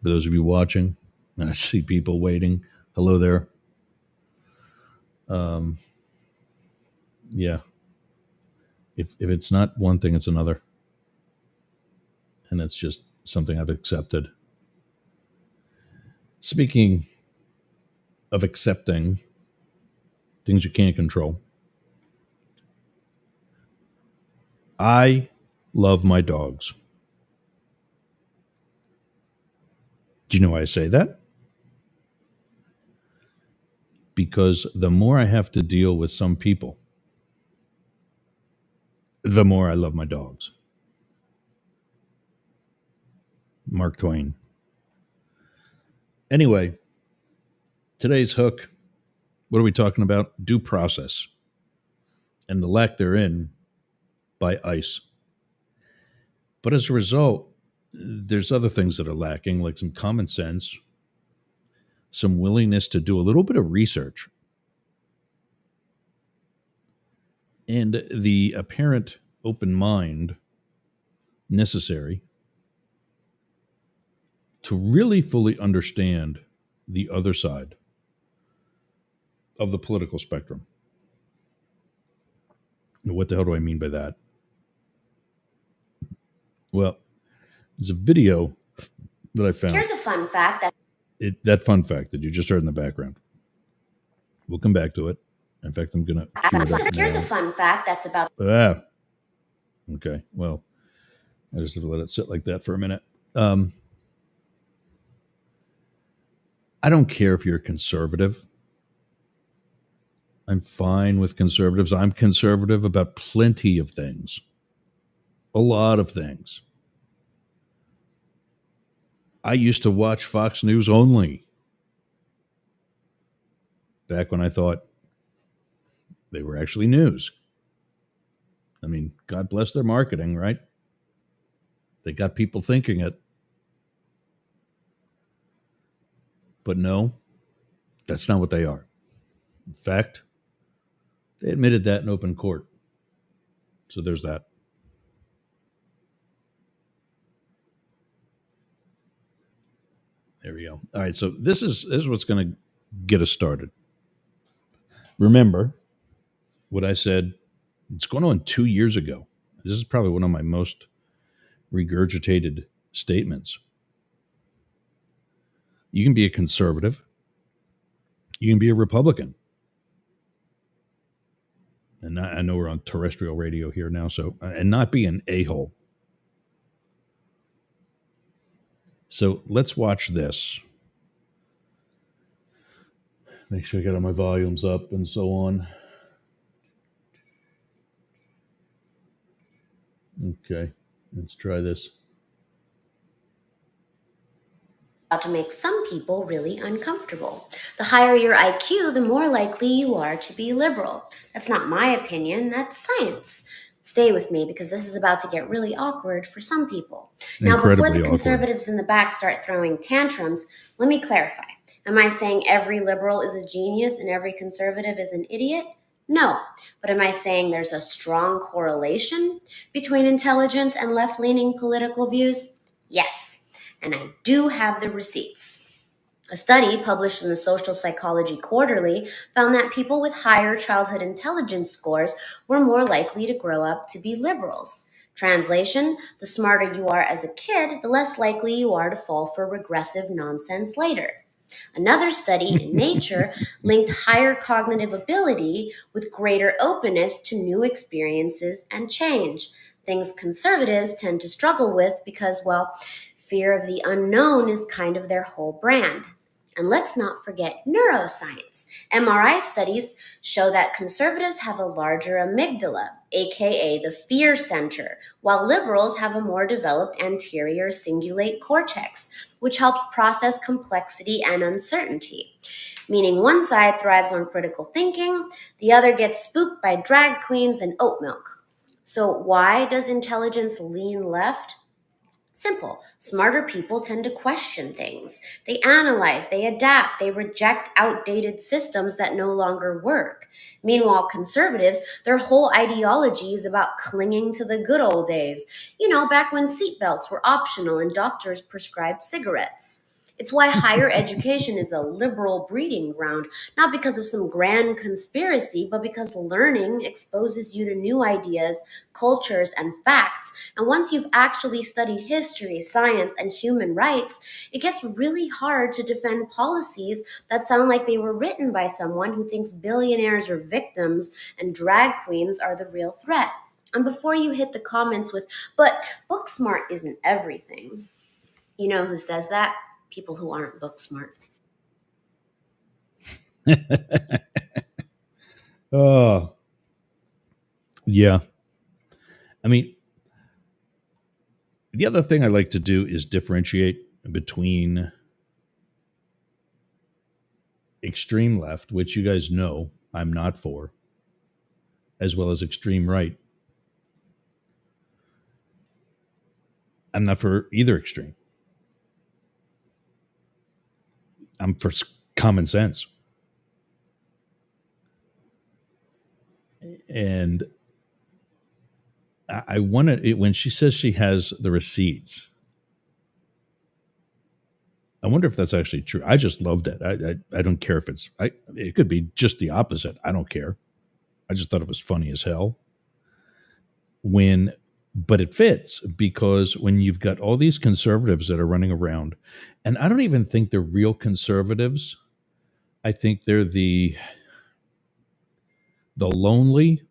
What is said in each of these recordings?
For those of you watching, I see people waiting. Hello there. Um, yeah, if it's not one thing, it's another, and it's just something I've accepted. Speaking of accepting things you can't control, I love my dogs. Do you know why I say that? Because the more I have to deal with some people, the more I love my dogs. Mark Twain. Anyway, today's hook, what are we talking about? Due process and the lack therein by ICE. But as a result, there's other things that are lacking, like some common sense, some willingness to do a little bit of research, and the apparent open mind necessary to really fully understand the other side of the political spectrum. What the hell do I mean by that? Well, there's a video that I found. Here's a fun fact That fun fact that you just heard in the background. We'll come back to it. In fact, I'm going to cue it up here's a now. fun fact that's about Okay. Well, I just have to let it sit like that for a minute. I don't care if you're a conservative. I'm fine with conservatives. I'm conservative about plenty of things, a lot of things. I used to watch Fox News only back when I thought they were actually news. I mean, God bless their marketing, right? They got people thinking it. But no, that's not what they are. In fact, they admitted that in open court. So there's that. There we go. All right, so this is what's going to get us started. Remember what I said, it's going on 2 years ago. This is probably one of my most regurgitated statements. You can be a conservative. You can be a Republican. And I know we're on terrestrial radio here now, so and not be an a-hole. So let's watch this. Make sure I got all my volumes up and so on. Okay, let's try this. to make some people really uncomfortable. The higher your IQ, the more likely you are to be liberal. That's not my opinion, that's science. Stay with me because this is about to get really awkward for some people. Now, before Incredibly the awkward. conservatives in the back start throwing tantrums, let me clarify. Am I saying every liberal is a genius and every conservative is an idiot? No. But am I saying there's a strong correlation between intelligence and left-leaning political views? Yes. And I do have the receipts. A study published in the Social Psychology Quarterly found that people with higher childhood intelligence scores were more likely to grow up to be liberals. Translation, the smarter you are as a kid, the less likely you are to fall for regressive nonsense later. Another study in Nature linked higher cognitive ability with greater openness to new experiences and change, things conservatives tend to struggle with because, well, fear of the unknown is kind of their whole brand. And let's not forget neuroscience. MRI studies show that conservatives have a larger amygdala, aka the fear center, while liberals have a more developed anterior cingulate cortex, which helps process complexity and uncertainty. Meaning one side thrives on critical thinking, the other gets spooked by drag queens and oat milk. So why does intelligence lean left? Simple. Smarter people tend to question things. They analyze, they adapt, they reject outdated systems that no longer work. Meanwhile, conservatives, their whole ideology is about clinging to the good old days. You know, back when seatbelts were optional and doctors prescribed cigarettes. It's why higher education is a liberal breeding ground, not because of some grand conspiracy, but because learning exposes you to new ideas, cultures, and facts. And once you've actually studied history, science, and human rights, it gets really hard to defend policies that sound like they were written by someone who thinks billionaires are victims and drag queens are the real threat. And before you hit the comments with, but book smart isn't everything. You know who says that? People who aren't book smart. Oh, yeah. I mean, the other thing I like to do is differentiate between extreme left, which you guys know I'm not for, as well as extreme right. I'm not for either extreme. I'm for common sense. And I want to, when she says she has the receipts, I wonder if that's actually true. I just loved it. I don't care if it could be just the opposite. I don't care. I just thought it was funny as hell. But it fits because when you've got all these conservatives that are running around, and I don't even think they're real conservatives. I think they're the lonely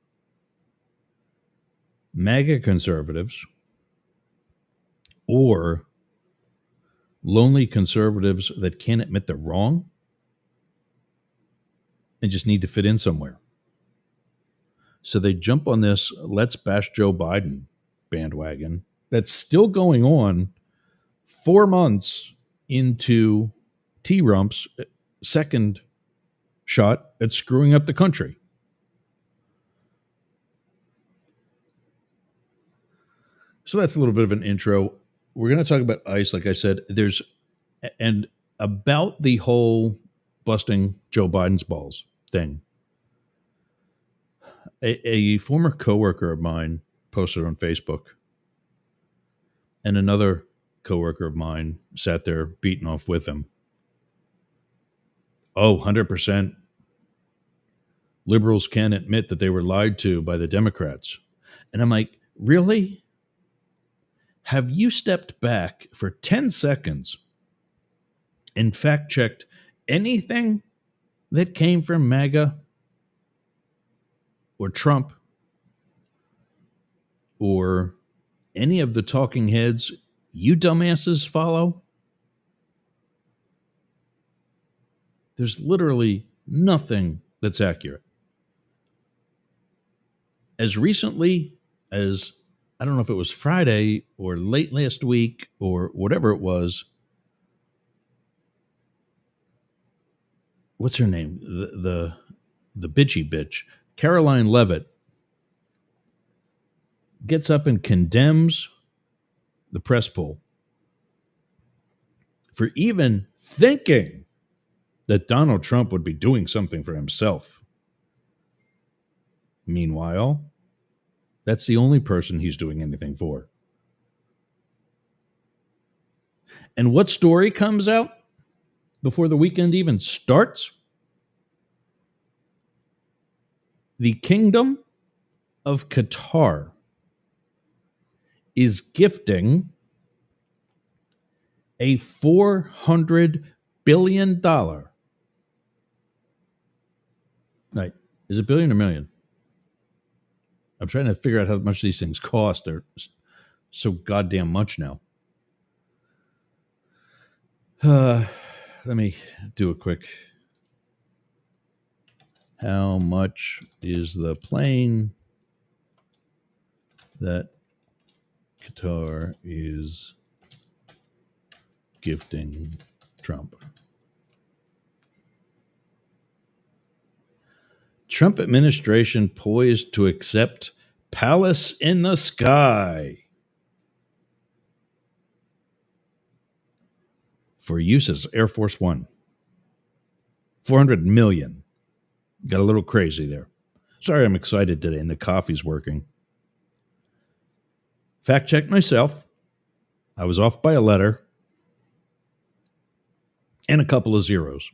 MAGA conservatives or lonely conservatives that can't admit they're wrong and just need to fit in somewhere. So they jump on this let's bash Joe Biden bandwagon that's still going on 4 months into T-Rump's second shot at screwing up the country. So that's a little bit of an intro. We're going to talk about ICE, like I said. And about the whole busting Joe Biden's balls thing. A former coworker of mine posted on Facebook, and another coworker of mine sat there beating off with him. Oh, 100% liberals can't admit that they were lied to by the Democrats. And I'm like, really? Have you stepped back for 10 seconds and fact checked anything that came from MAGA or Trump or any of the talking heads you dumbasses follow? There's literally nothing that's accurate. As recently as, I don't know if it was Friday or late last week or whatever it was, what's her name? The bitchy bitch, Caroline Leavitt, gets up and condemns the press poll for even thinking that Donald Trump would be doing something for himself. Meanwhile, that's the only person he's doing anything for. And what story comes out before the weekend even starts? The Kingdom of Qatar is gifting a $400 billion. Right. Is it billion or million? I'm trying to figure out how much these things cost. They're so goddamn much now. Let me do a quick. How much is the plane that Qatar is gifting Trump? Trump administration poised to accept Palace in the Sky for use as Air Force One. 400 million. Got a little crazy there. Sorry, I'm excited today and the coffee's working. Fact check myself. I was off by a letter. and a couple of zeros.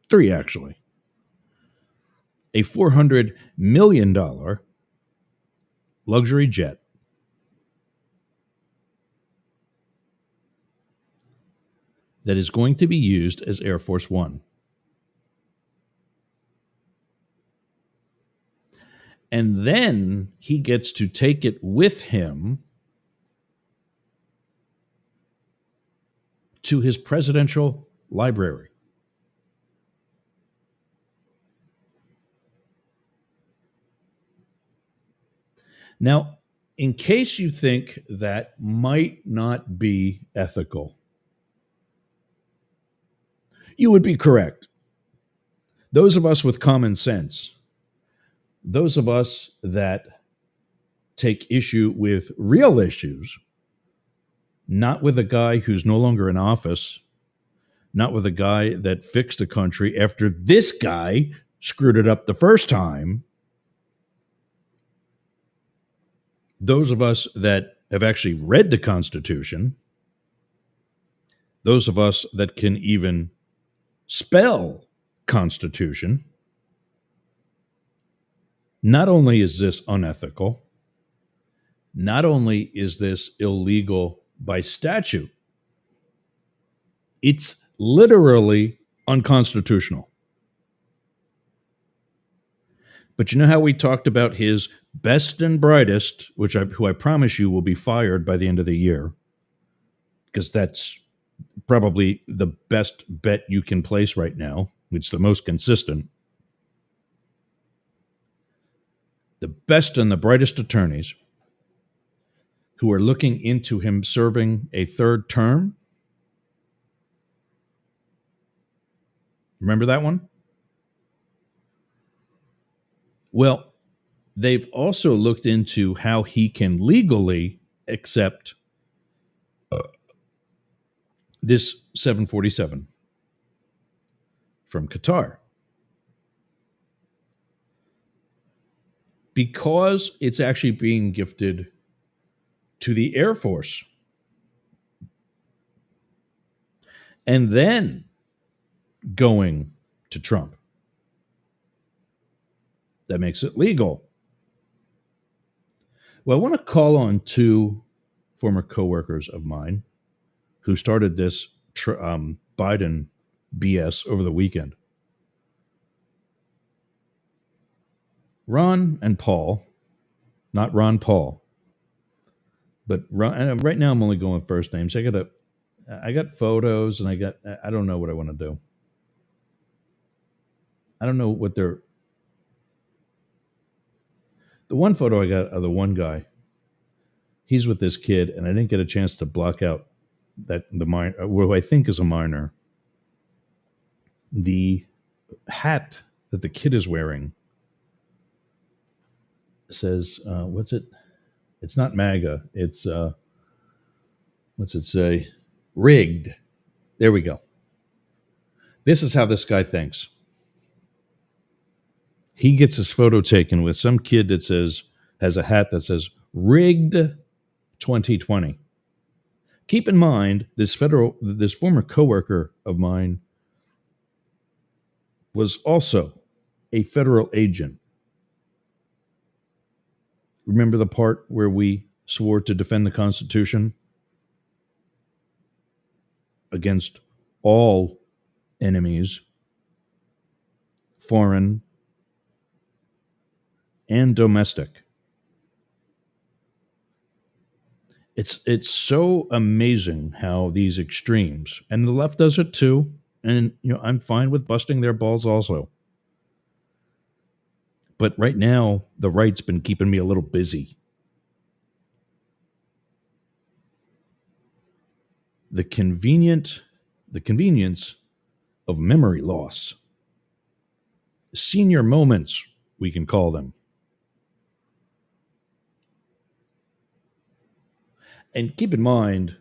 3, actually. A $400 million luxury jet that is going to be used as Air Force One. And then he gets to take it with him to his presidential library. Now, in case you think that might not be ethical, you would be correct. Those of us with common sense, those of us that take issue with real issues, not with a guy who's no longer in office, not with a guy that fixed a country after this guy screwed it up the first time. Those of us that have actually read the Constitution, those of us that can even spell Constitution, not only is this unethical, not only is this illegal by statute, it's literally unconstitutional. But you know how we talked about his best and brightest, who I promise you will be fired by the end of the year, because that's probably the best bet you can place right now. It's the most consistent. The best and the brightest attorneys who are looking into him serving a third term. Remember that one? Well, they've also looked into how he can legally accept this 747 from Qatar. Because it's actually being gifted to the Air Force. And then going to Trump. That makes it legal. Well, I want to call on 2 former coworkers of mine who started this Biden BS over the weekend. Ron and Paul, not Ron Paul, but Ron. And right now I'm only going with first names. I got photos, and I don't know what I want to do. I don't know what they're. The one photo I got of the one guy, he's with this kid, and I didn't get a chance to block out who I think is a minor. The hat that the kid is wearing says, what's it? It's not MAGA. It's, what's it say? Rigged. There we go. This is how this guy thinks. He gets his photo taken with some kid that has a hat that says rigged 2020. Keep in mind, this former coworker of mine was also a federal agent. Remember the part where we swore to defend the Constitution against all enemies, foreign and domestic. It's so amazing how these extremes, and the left does it too, and I'm fine with busting their balls also. But right now, the right's been keeping me a little busy. The convenience of memory loss. Senior moments, we can call them. And keep in mind,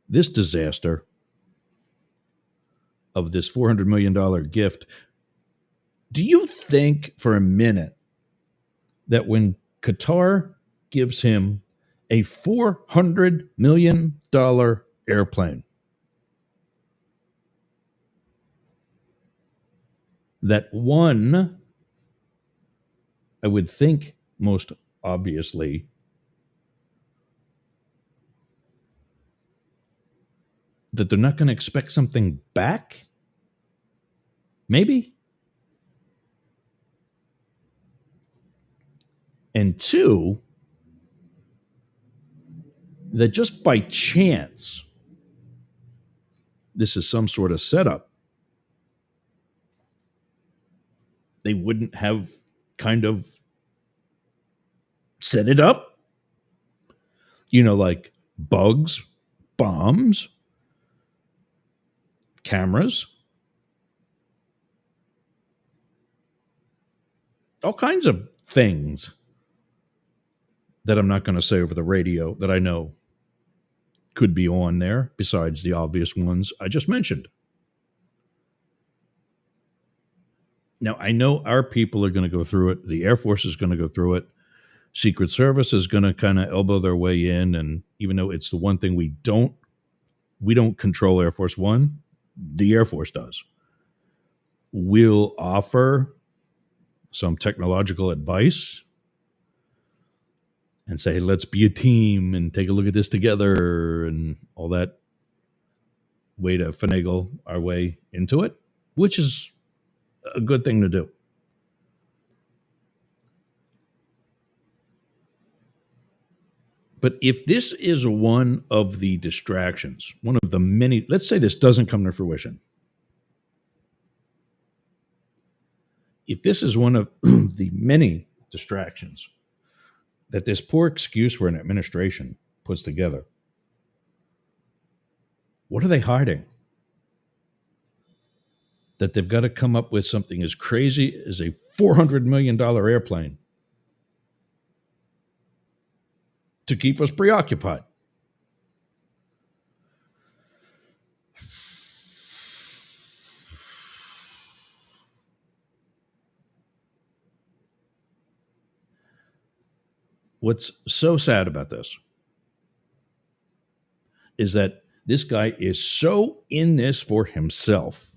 this disaster of this $400 million gift, do you think for a minute that when Qatar gives him a $400 million airplane, that one, I would think most obviously, that they're not going to expect something back? Maybe. And two, that just by chance, this is some sort of setup, they wouldn't have kind of set it up, like bugs, bombs, cameras, all kinds of things that I'm not going to say over the radio that I know could be on there besides the obvious ones I just mentioned. Now, I know our people are going to go through it. The Air Force is going to go through it. Secret Service is going to kind of elbow their way in. And even though it's the one thing we don't control Air Force One, the Air Force does. We'll offer some technological advice and say, let's be a team and take a look at this together and all that way to finagle our way into it, which is a good thing to do. But if this is one of the distractions, one of the many, let's say this doesn't come to fruition. If this is one of the many distractions that this poor excuse for an administration puts together, what are they hiding? That they've got to come up with something as crazy as a $400 million airplane to keep us preoccupied. What's so sad about this is that this guy is so in this for himself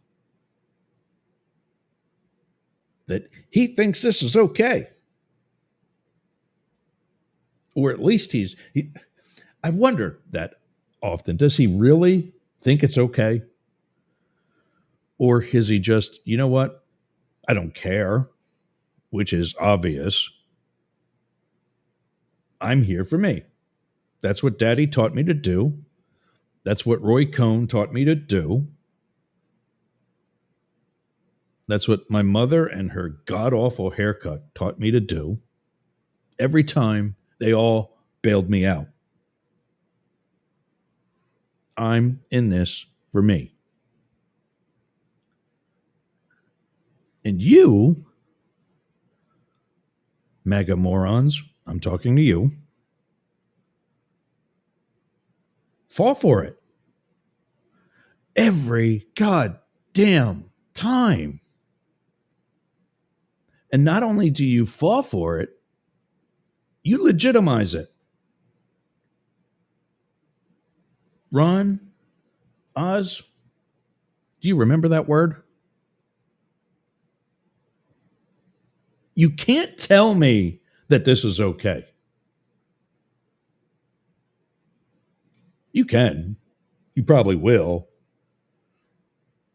that he thinks this is okay. Or at least I wonder that often. Does he really think it's okay? Or is he just, you know what? I don't care, which is obvious. I'm here for me. That's what Daddy taught me to do. That's what Roy Cohn taught me to do. That's what my mother and her god-awful haircut taught me to do. Every time they all bailed me out. I'm in this for me. And you, MAGA morons, I'm talking to you, fall for it. Every goddamn time. And not only do you fall for it, you legitimize it. Ron, Oz, do you remember that word? You can't tell me that this is okay. You can. You probably will.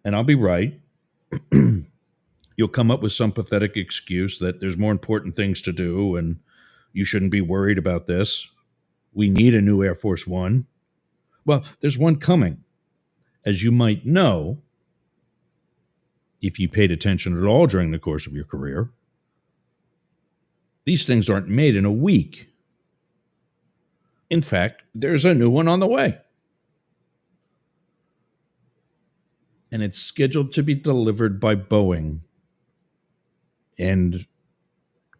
And I'll be right. You'll come up with some pathetic excuse that there's more important things to do and you shouldn't be worried about this. We need a new Air Force One. Well, there's one coming. As you might know, if you paid attention at all during the course of your career, these things aren't made in a week. In fact, there's a new one on the way. And it's scheduled to be delivered by Boeing and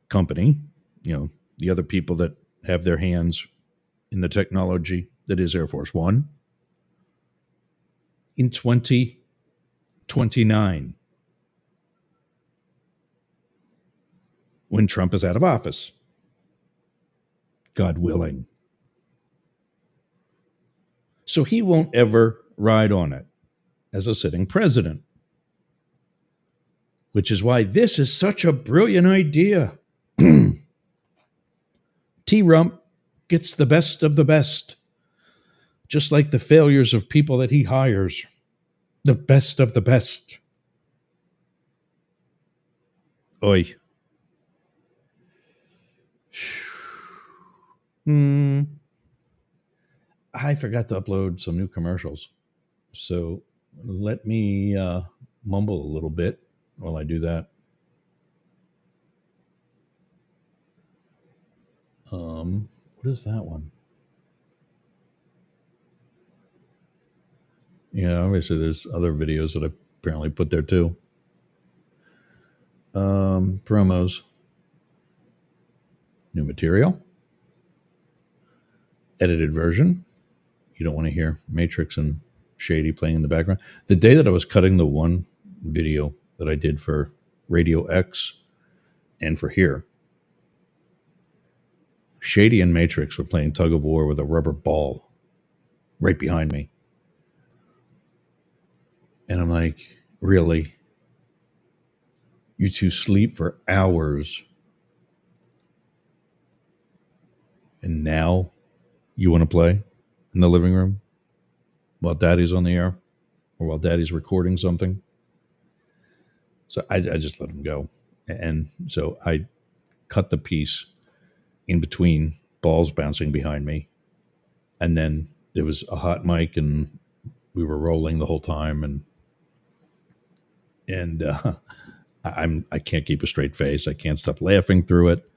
company, the other people that have their hands in the technology that is Air Force One, in 2029, when Trump is out of office, God willing. So he won't ever ride on it as a sitting president, which is why this is such a brilliant idea. T-Rump gets the best of the best, just like the failures of people that he hires. The best of the best. Oi. I forgot to upload some new commercials. So let me mumble a little bit while I do that. What is that one? Yeah, obviously there's other videos that I apparently put there too. Promos. New material. Edited version. You don't want to hear Matrix and Shady playing in the background. The day that I was cutting the one video that I did for Radio X and for here, Shady and Matrix were playing tug of war with a rubber ball right behind me. And I'm like, really? You two sleep for hours. And now you want to play in the living room while daddy's on the air or while daddy's recording something? So I just let him go. And so I cut the piece in between balls bouncing behind me. And then there was a hot mic and we were rolling the whole time. And I can't keep a straight face. I can't stop laughing through it.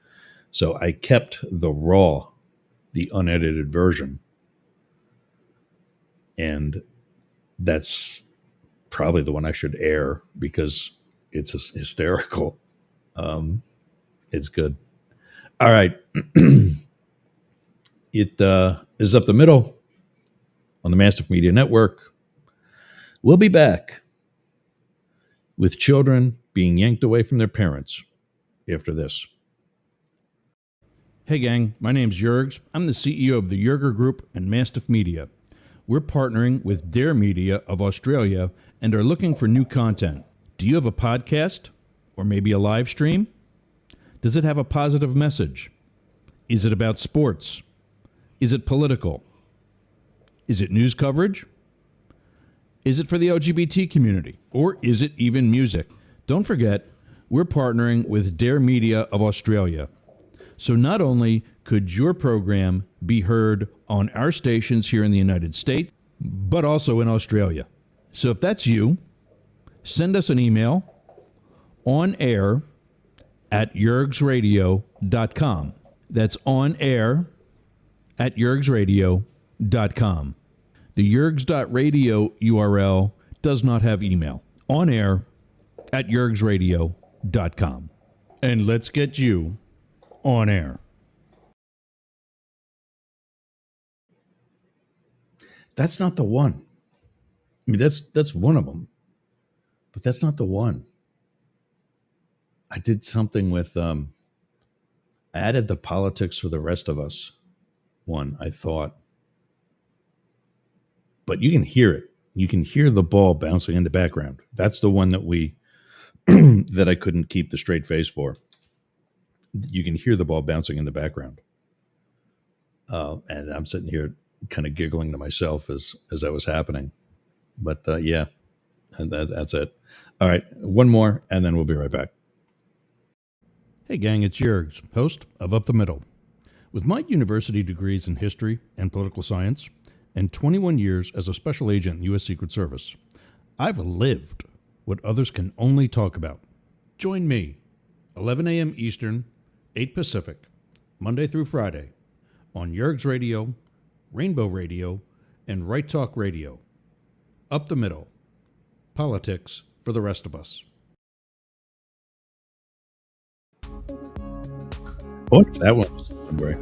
So I kept the raw, the unedited version. And that's probably the one I should air because it's hysterical. It's good. All right. It is up the middle on the Mastiff Media Network. We'll be back with children being yanked away from their parents after this. Hey gang, my name's Jurgs. I'm the CEO of the Jurger Group and Mastiff Media. We're partnering with Dare Media of Australia and are looking for new content. Do you have a podcast or maybe a live stream? Does it have a positive message? Is it about sports? Is it political? Is it news coverage? Is it for the LGBT community? Or is it even music? Don't forget, we're partnering with Dare Media of Australia. So not only could your program be heard on our stations here in the United States, but also in Australia. So if that's you, send us an email on air at jurgsradio.com. That's on air at jurgsradio.com. The jurgs.radio URL does not have email. On air at jurgsradio.com. And let's get you on air. That's not the one. I mean, that's one of them, but that's not the one. I did something with, I added the politics for the rest of us one, I thought. But you can hear it. You can hear the ball bouncing in the background. That's the one that that I couldn't keep the straight face for. You can hear the ball bouncing in the background. And I'm sitting here kind of giggling to myself as that was happening. But yeah, and that's it. All right, one more, and then we'll be right back. Hey gang, it's Jurgs, host of Up the Middle. With my university degrees in history and political science, and 21 years as a special agent in U.S. Secret Service, I've lived what others can only talk about. Join me, 11 a.m. Eastern, 8 Pacific, Monday through Friday, on Jurgs Radio, Rainbow Radio, and Right Talk Radio. Up the Middle. Politics for the rest of us. What if that one was somewhere?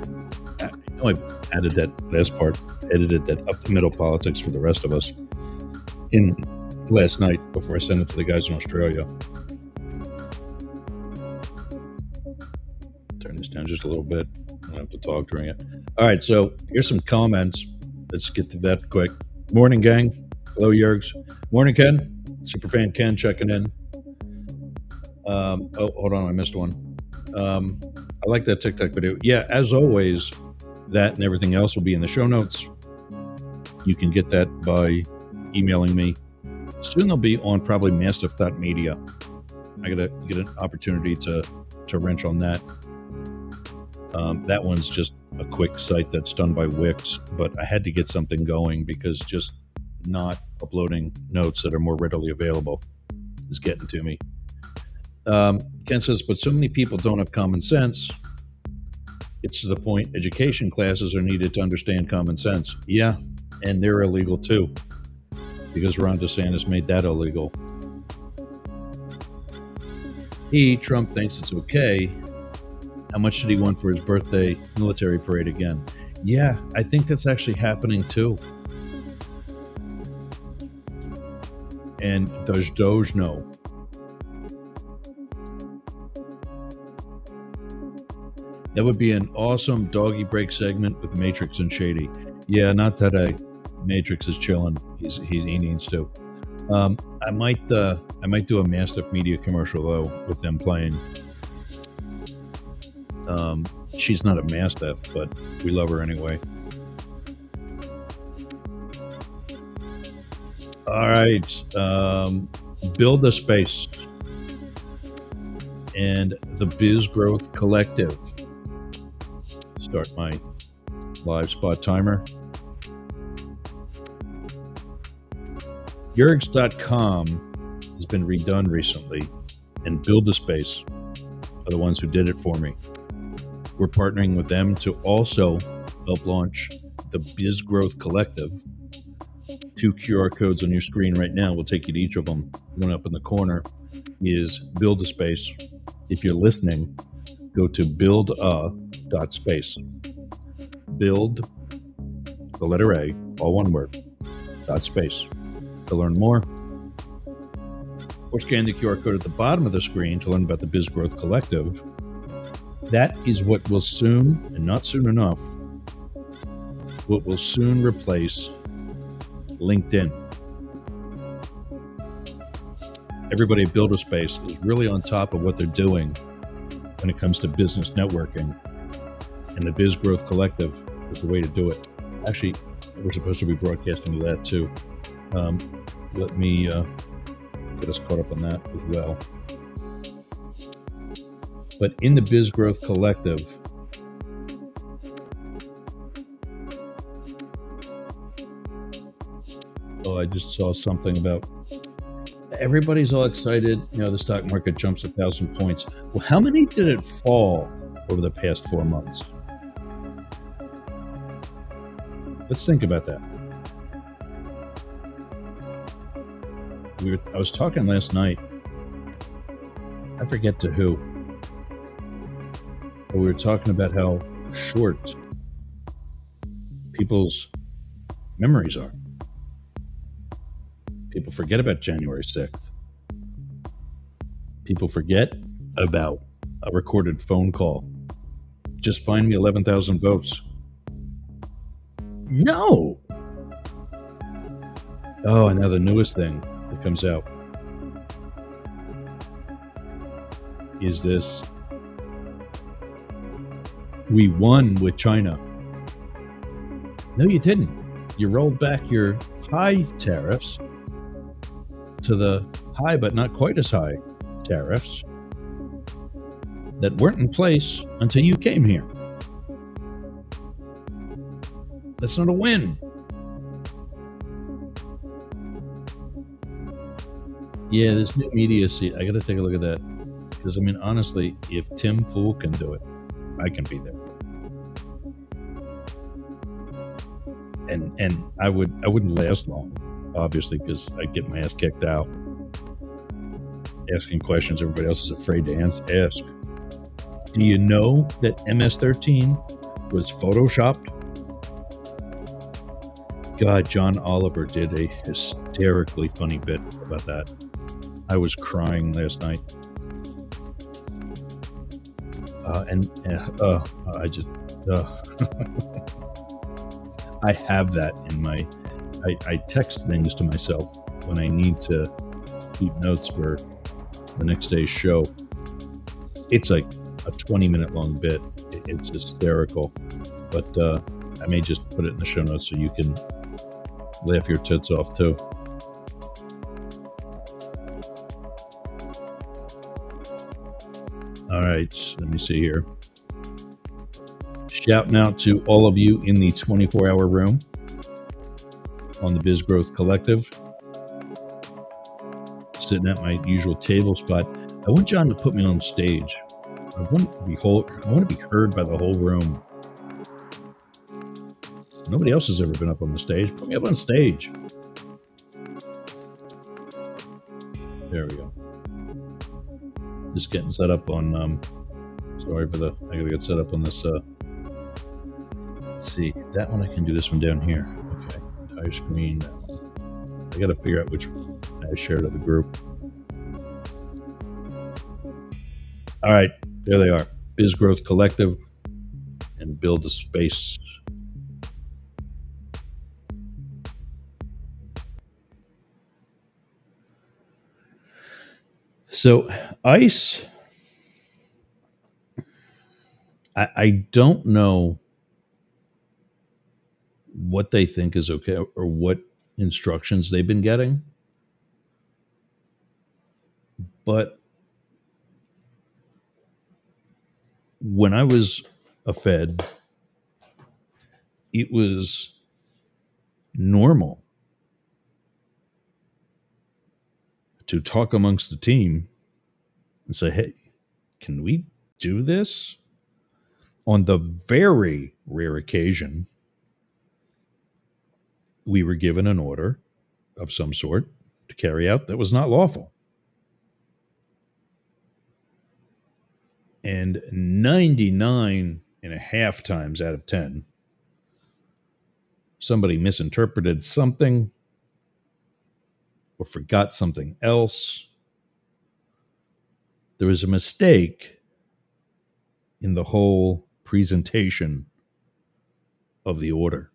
I know I added that last part, edited that up the middle politics for the rest of us in last night before I sent it to the guys in Australia. Turn this down just a little bit. I don't have to talk during it. All right, so here's some comments. Let's get to that quick. Morning, gang. Hello, Jurgs. Morning, Ken. Superfan Ken checking in. Oh, hold on, I missed one. I like that TikTok video. Yeah, as always, that and everything else will be in the show notes. You can get that by emailing me. Soon they'll be on probably mastiff.media. I gotta get an opportunity to wrench on that. That one's just a quick site that's done by Wix, but I had to get something going because just not uploading notes that are more readily available is getting to me. Ken says, but so many people don't have common sense. It's to the point education classes are needed to understand common sense. Yeah, and they're illegal too, because Ron DeSantis made that illegal. Trump thinks it's okay. How much did he want for his birthday military parade again? Yeah, I think that's actually happening too. And does Doge know? That would be an awesome doggy break segment with Matrix and Shady. Yeah, not today. Matrix is chilling. He needs to. I might do a Mastiff Media commercial though with them playing. She's not a Mastiff, but we love her anyway. All right, Build a Space and the Biz Growth Collective. Start my live spot timer. Yergs.com has been redone recently, and Build a Space are the ones who did it for me. We're partnering with them to also help launch the Biz Growth Collective. 2 QR codes on your screen right now. We'll take you to each of them. One up in the corner is Build a Space. If you're listening, go to build.space. Build, the letter A, all one word, .space. To learn more, or scan the QR code at the bottom of the screen to learn about the Biz Growth Collective. That is what will soon, and not soon enough, what will soon replace LinkedIn. Everybody at Build a Space is really on top of what they're doing when it comes to business networking, and the Biz Growth Collective is the way to do it. Actually, we're supposed to be broadcasting to that too. Let me get us caught up on that as well. But in the Biz Growth Collective, I just saw something about everybody's all excited. You know, the stock market jumps 1,000 points. Well, how many did it fall over the past 4 months? Let's think about that. I was talking last night. I forget to who. But we were talking about how short people's memories are. People forget about January 6th. People forget about a recorded phone call. Just find me 11,000 votes. No! Oh, and now the newest thing that comes out is this. We won with China. No, you didn't. You rolled back your high tariffs to the high but not quite as high tariffs that weren't in place until you came here. That's not a win. Yeah, this new media seat, I got to take a look at that. Because, I mean, honestly, if Tim Pool can do it, I can be there. And I wouldn't last long, obviously, because I'd get my ass kicked out. Asking questions everybody else is afraid to ask. Do you know that MS-13 was photoshopped? God, John Oliver did a hysterically funny bit about that. I was crying last night. I just, I have that in my, I text things to myself when I need to keep notes for the next day's show. It's like a 20-minute long bit. It's hysterical. But I may just put it in the show notes so you can laugh your tits off too. All right, let me see here. Shouting out to all of you in the 24-hour room on the Biz Growth Collective. Sitting at my usual table spot. I want John to put me on stage. I want to be heard by the whole room. Nobody else has ever been up on the stage. Put me up on stage. There we go. Just getting set up on. Sorry for the. I gotta get set up on this. Let's see. That one I can do. This one down here. Okay. Entire screen. I gotta figure out which I shared to the group. All right. There they are. Biz Growth Collective and Build a Space. So ICE, I don't know what they think is okay or what instructions they've been getting. But when I was a Fed, it was normal to talk amongst the team and say, hey, can we do this? On the very rare occasion, we were given an order of some sort to carry out that was not lawful. And 99.5 times out of 10, somebody misinterpreted something or forgot something else. There was a mistake in the whole presentation of the order.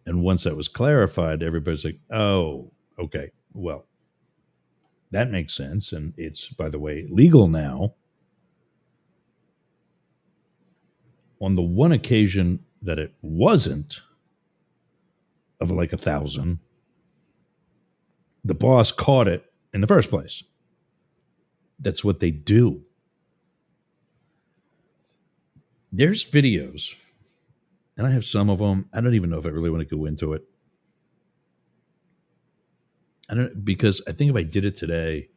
And once that was clarified, everybody's like, oh, okay, well, that makes sense. And it's, by the way, legal now. On the one occasion that it wasn't, of like 1,000, the boss caught it in the first place. That's what they do. There's videos, and I have some of them. I don't even know if I really want to go into it. Because I think if I did it today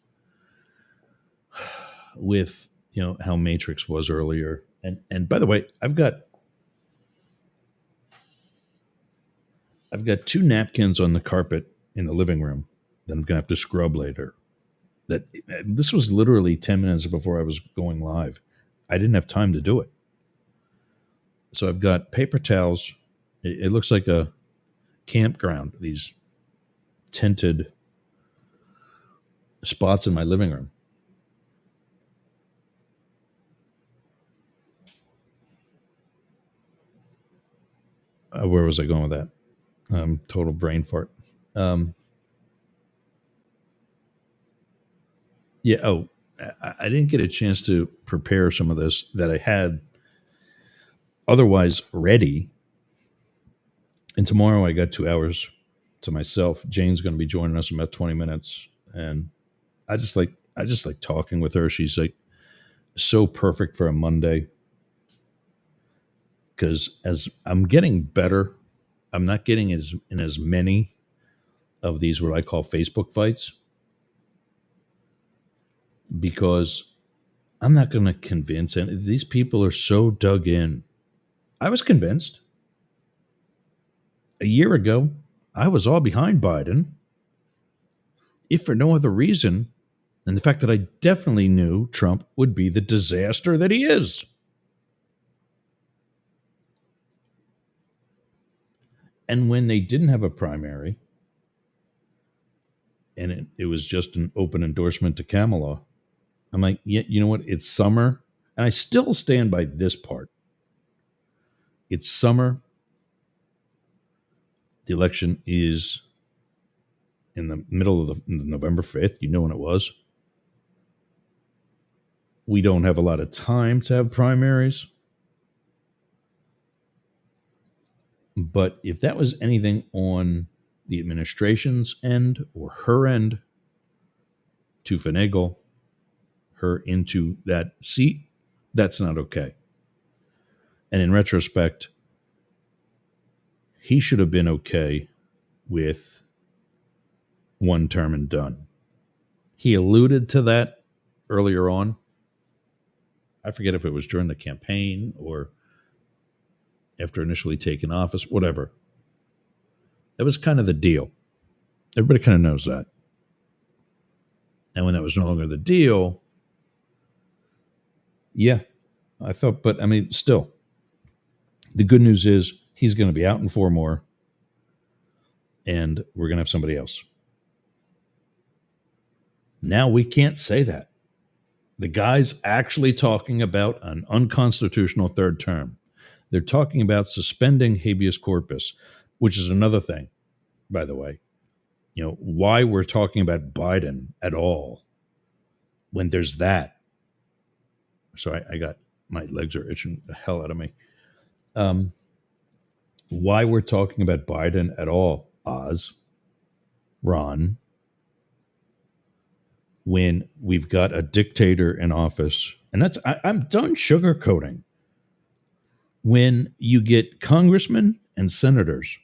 with, how Matrix was earlier. And by the way, I've got 2 napkins on the carpet in the living room that I'm going to have to scrub later. This was literally 10 minutes before I was going live. I didn't have time to do it. So I've got paper towels. It looks like a campground, these tinted spots in my living room. Where was I going with that? Total brain fart. Yeah. Oh, I didn't get a chance to prepare some of this that I had otherwise ready. And tomorrow I got 2 hours to myself. Jane's going to be joining us in about 20 minutes. And I just like talking with her. She's like so perfect for a Monday. Because as I'm getting better, I'm not getting in as many of these what I call Facebook fights. Because I'm not going to convince, and these people are so dug in. I was convinced. A year ago, I was all behind Biden, if for no other reason than the fact that I definitely knew Trump would be the disaster that he is. And when they didn't have a primary, and it was just an open endorsement to Kamala, I'm like, yeah, you know what? It's summer. And I still stand by this part. It's summer. The election is in the middle of the November 5th. You know when it was. We don't have a lot of time to have primaries. But if that was anything on the administration's end or her end to finagle her into that seat, that's not okay. And in retrospect, he should have been okay with one term and done. He alluded to that earlier on. I forget if it was during the campaign or after initially taking office, whatever. That was kind of the deal. Everybody kind of knows that. And when that was no longer the deal, yeah, I felt, but I mean, still, the good news is he's going to be out in 4 more, and we're going to have somebody else. Now we can't say that. The guy's actually talking about an unconstitutional 3rd term. They're talking about suspending habeas corpus, which is another thing, by the way. You know, why we're talking about Biden at all when there's that. So I got, my legs are itching the hell out of me. Why we're talking about Biden at all, Oz, Ron, when we've got a dictator in office, and that's, I'm done sugarcoating. When you get congressmen and senators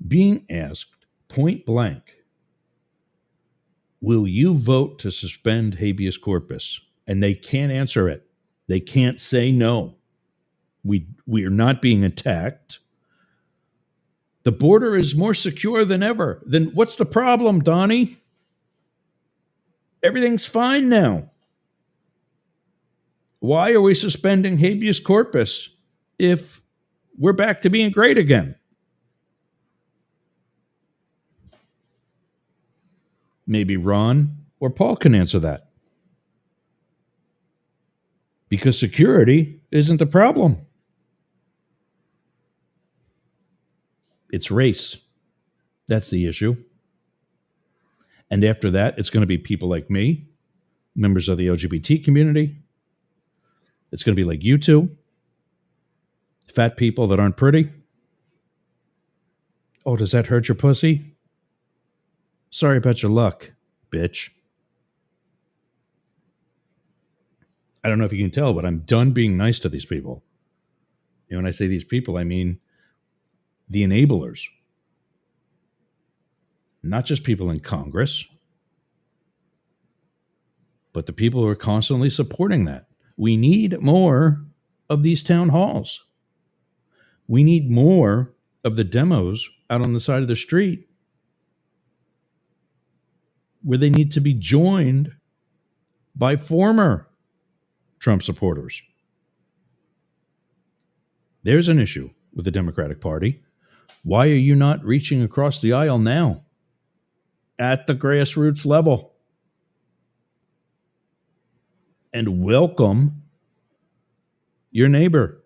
being asked point blank, will you vote to suspend habeas corpus? And they can't answer it. They can't say no. We are not being attacked. The border is more secure than ever. Then what's the problem, Donnie? Everything's fine now. Why are we suspending habeas corpus if we're back to being great again? Maybe Ron or Paul can answer that. Because security isn't the problem. It's race. That's the issue. And after that, it's going to be people like me, members of the LGBT community. It's going to be like you two, fat people that aren't pretty. Oh, does that hurt your pussy? Sorry about your luck, bitch. I don't know if you can tell, but I'm done being nice to these people. And when I say these people, I mean the enablers. Not just people in Congress, but the people who are constantly supporting that. We need more of these town halls. We need more of the demos out on the side of the street where they need to be joined by former Trump supporters. There's an issue with the Democratic Party. Why are you not reaching across the aisle now at the grassroots level and welcome your neighbor?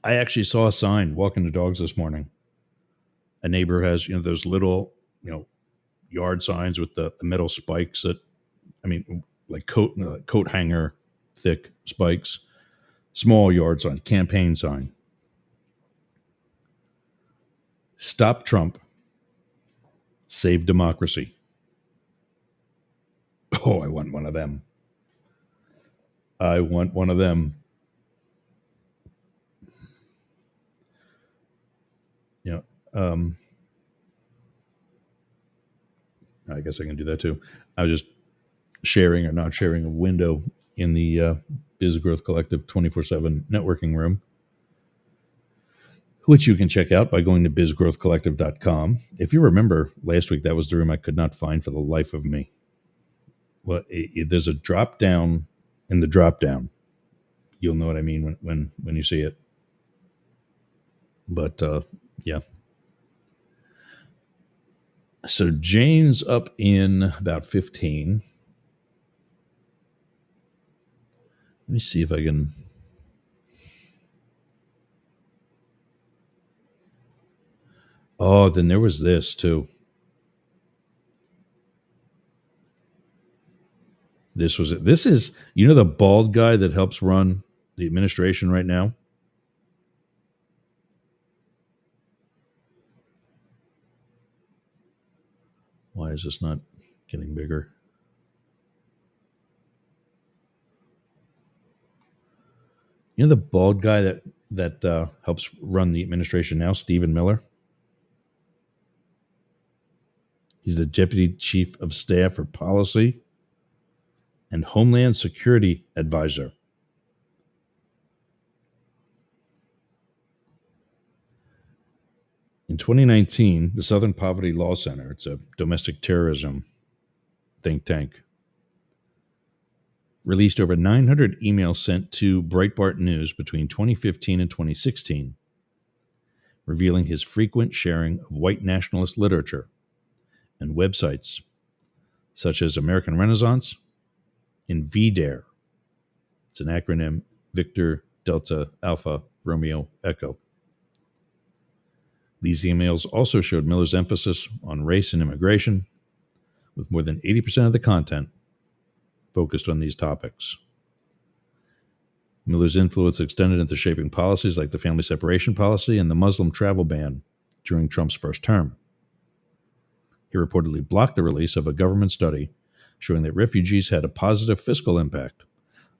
I actually saw a sign walking the dogs this morning. A neighbor has, those little, yard signs with the metal spikes that, like coat hanger thick spikes, small yard sign, campaign sign. Stop Trump. Save democracy. Oh, I want one of them. I want one of them. I guess I can do that too. I was just sharing or not sharing a window in the Biz Growth Collective 24/7 networking room, which you can check out by going to bizgrowthcollective.com. If you remember last week, that was the room I could not find for the life of me. Well, there's a drop down in the drop down. You'll know what I mean when you see it. But yeah. So Jane's up in about 15. Let me see if I can. Oh, then there was this too. This was it. This is, the bald guy that helps run the administration right now? Why is this not getting bigger? The bald guy that helps run the administration now, Stephen Miller? He's the Deputy Chief of Staff for Policy and Homeland Security Advisor. In 2019, the Southern Poverty Law Center, it's a domestic terrorism think tank, released over 900 emails sent to Breitbart News between 2015 and 2016, revealing his frequent sharing of white nationalist literature and websites such as American Renaissance and VDARE. It's an acronym: Victor, Delta, Alpha, Romeo, Echo. These emails also showed Miller's emphasis on race and immigration, with more than 80% of the content focused on these topics. Miller's influence extended into shaping policies like the family separation policy and the Muslim travel ban during Trump's first term. He reportedly blocked the release of a government study showing that refugees had a positive fiscal impact,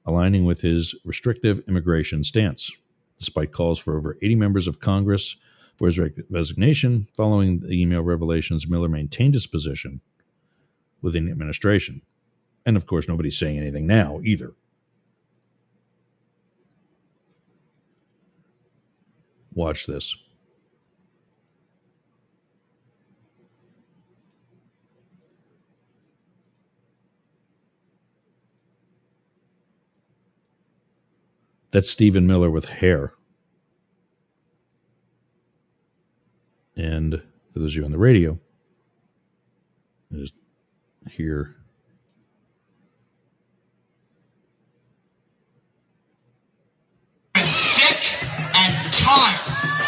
aligning with his restrictive immigration stance, despite calls for over 80 members of Congress for his resignation. Following the email revelations, Miller maintained his position within the administration. And of course, nobody's saying anything now either. Watch this. That's Stephen Miller with hair. And for those of you on the radio, just hear. I'm sick and tired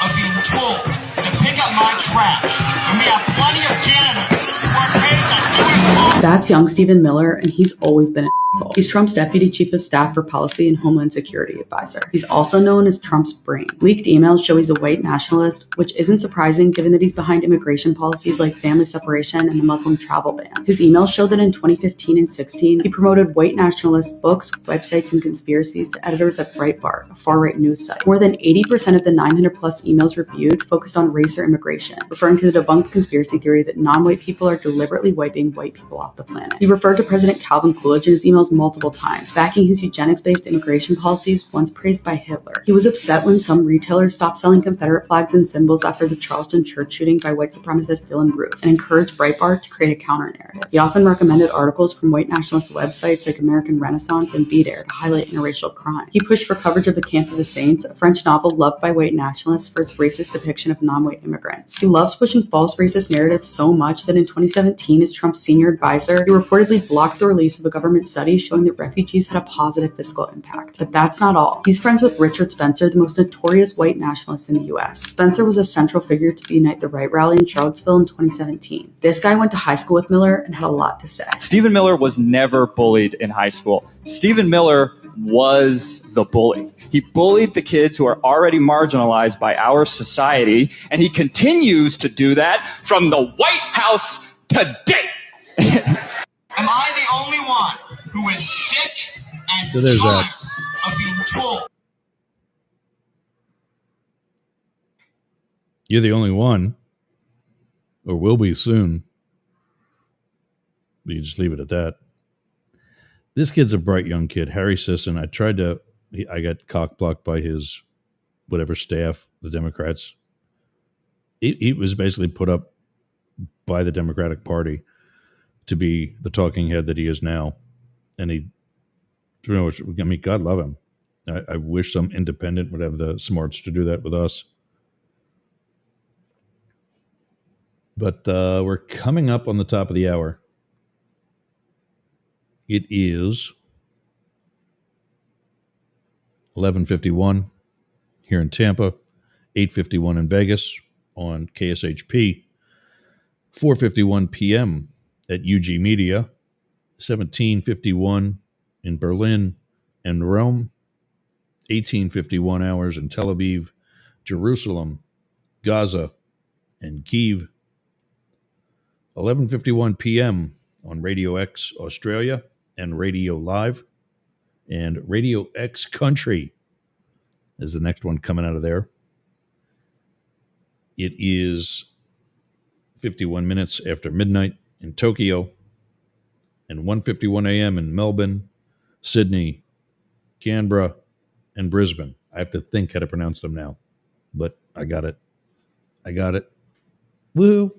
of being told to pick up my trash, and we have plenty of janitors who are paid to do it all. That's young Stephen Miller, and he's always been an asshole. He's Trump's Deputy Chief of Staff for Policy and Homeland Security Advisor. He's also known as Trump's brain. Leaked emails show he's a white nationalist, which isn't surprising given that he's behind immigration policies like family separation and the Muslim travel ban. His emails show that in 2015 and 16, he promoted white nationalist books, websites, and conspiracies to editors at Breitbart, a far-right news site. More than 80% of the 900-plus emails reviewed focused on race or immigration, referring to the debunked conspiracy theory that non-white people are deliberately wiping white people off the planet. He referred to President Calvin Coolidge in his emails multiple times, backing his eugenics-based immigration policies once praised by Hitler. He was upset when some retailers stopped selling Confederate flags and symbols after the Charleston church shooting by white supremacist Dylan Roof, and encouraged Breitbart to create a counter-narrative. He often recommended articles from white nationalist websites like American Renaissance and VDARE to highlight interracial crime. He pushed for coverage of The Camp of the Saints, a French novel loved by white nationalists for its racist depiction of non-white immigrants. He loves pushing false racist narratives so much that in 2017, as Trump's senior advisor, he reportedly blocked the release of a government study showing that refugees had a positive fiscal impact. But that's not all. He's friends with Richard Spencer, the most notorious white nationalist in the US. Spencer was a central figure to the Unite the Right rally in Charlottesville in 2017. This guy went to high school with Miller and had a lot to say. Stephen Miller was never bullied in high school. Stephen Miller was the bully. He bullied the kids who are already marginalized by our society, and he continues to do that from the White House today. Am I the only one who is sick and So there's tired that. of being told? You're the only one, or will be soon. But you just leave it at that. This kid's a bright young kid, Harry Sisson. I got cock-blocked by his whatever staff, the Democrats. He was basically put up by the Democratic Party to be the talking head that he is now. And he, God love him. I wish some independent would have the smarts to do that with us. But we're coming up on the top of the hour. It is 11:51 here in Tampa, 8:51 in Vegas. on KSHP, 4:51 p.m. at UG Media, 17:51 in Berlin and Rome, 18:51 hours in Tel Aviv, Jerusalem, Gaza, and Kyiv, 11:51 p.m. on Radio X Australia and Radio Live, and Radio X Country is the next one coming out of there. It is 51 minutes after midnight in Tokyo and 1:51 a.m. in Melbourne, Sydney, Canberra, and Brisbane. I have to think how to pronounce them now, but I got it. Woo!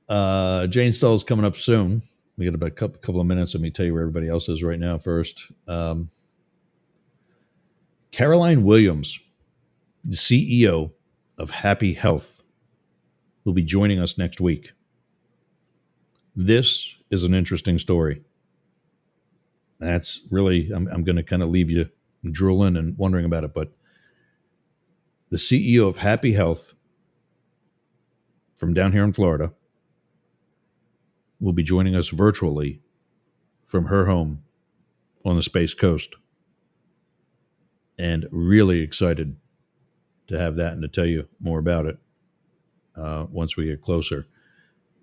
Jane Stahl's coming up soon. We got about a couple of minutes. Let me tell you where everybody else is right now first. Caroline Williams, the CEO of Happy Health, will be joining us next week. This is an interesting story. That's really, I'm going to kind of leave you drooling and wondering about it, but the CEO of Happy Health from down here in Florida will be joining us virtually from her home on the Space Coast. And really excited to have that and to tell you more about it once we get closer.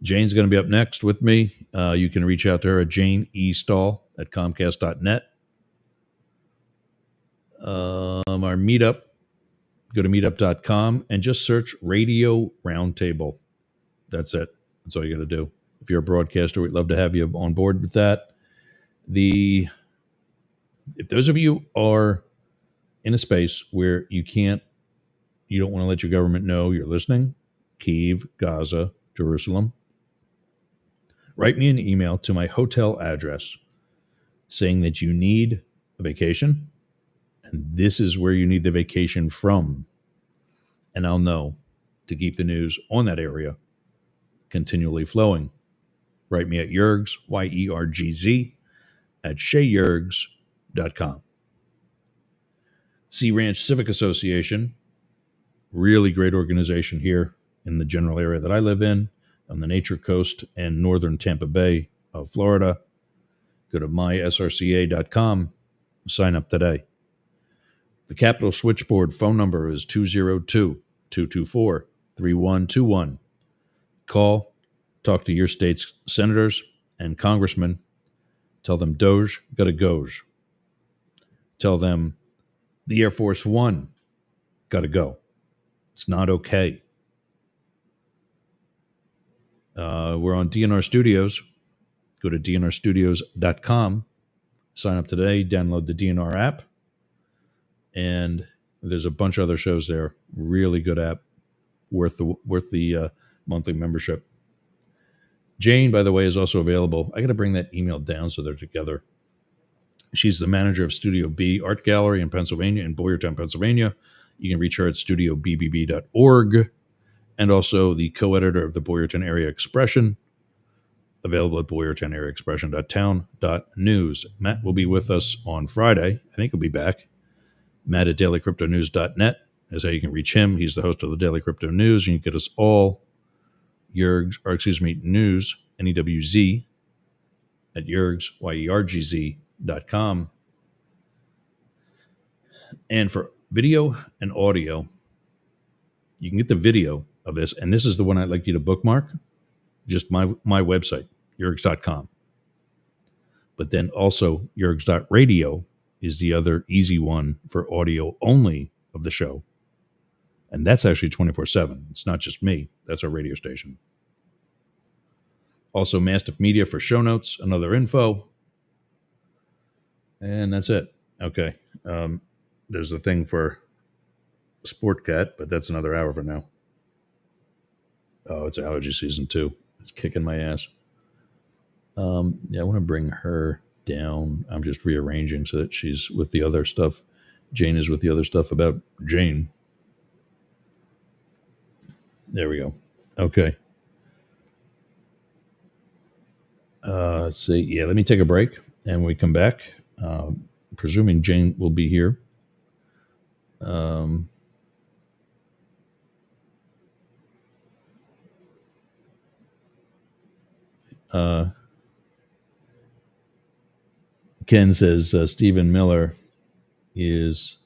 Jane's going to be up next with me. You can reach out to her at janeestahl@comcast.net. Our meetup, go to meetup.com and just search Radio Roundtable. That's it. That's all you got to do. If you're a broadcaster, we'd love to have you on board with that. If those of you are in a space where you don't want to let your government know you're listening, Kyiv, Gaza, Jerusalem, write me an email to my hotel address saying that you need a vacation and this is where you need the vacation from. And I'll know to keep the news on that area continually flowing. Write me at Yergz, Yergz, at shayergz.com. Sea Ranch Civic Association, really great organization here in the general area that I live in, on the Nature Coast and northern Tampa Bay of Florida. Go to mysrca.com, sign up today. The Capitol Switchboard phone number is 202-224-3121. Call, talk to your state's senators and congressmen. Tell them Doge got a Goge. Tell them the Air Force One got to go. It's not okay. We're on DNR Studios. Go to dnrstudios.com. Sign up today. Download the DNR app. And there's a bunch of other shows there. Really good app. Worth the monthly membership. Jane, by the way, is also available. I got to bring that email down so they're together. She's the manager of Studio B Art Gallery in Pennsylvania, in Boyertown, Pennsylvania. You can reach her at studiobbb.org, and also the co-editor of the Boyertown Area Expression, available at boyertownareaexpression.town.news. Matt will be with us on Friday. I think he'll be back. Matt at dailycryptonews.net is how you can reach him. He's the host of the Daily Crypto News. You can get us all news, NEWZ, at Yergz, Yergz.com. And for video and audio, you can get the video of this, and this is the one I'd like you to bookmark, just my website, Yergz.com. But then also Yergz.radio is the other easy one for audio only of the show. And that's actually 24/7. It's not just me. That's our radio station. Also Mastiff Media for show notes and other info. And that's it. Okay. There's a thing for Sportcat, but that's another hour from now. Oh, it's allergy season too. It's kicking my ass. I want to bring her down. I'm just rearranging so that she's with the other stuff. Jane is with the other stuff about Jane. There we go. Okay. Let's see. Yeah, let me take a break and when we come back, presuming Jane will be here. Ken says Stephen Miller is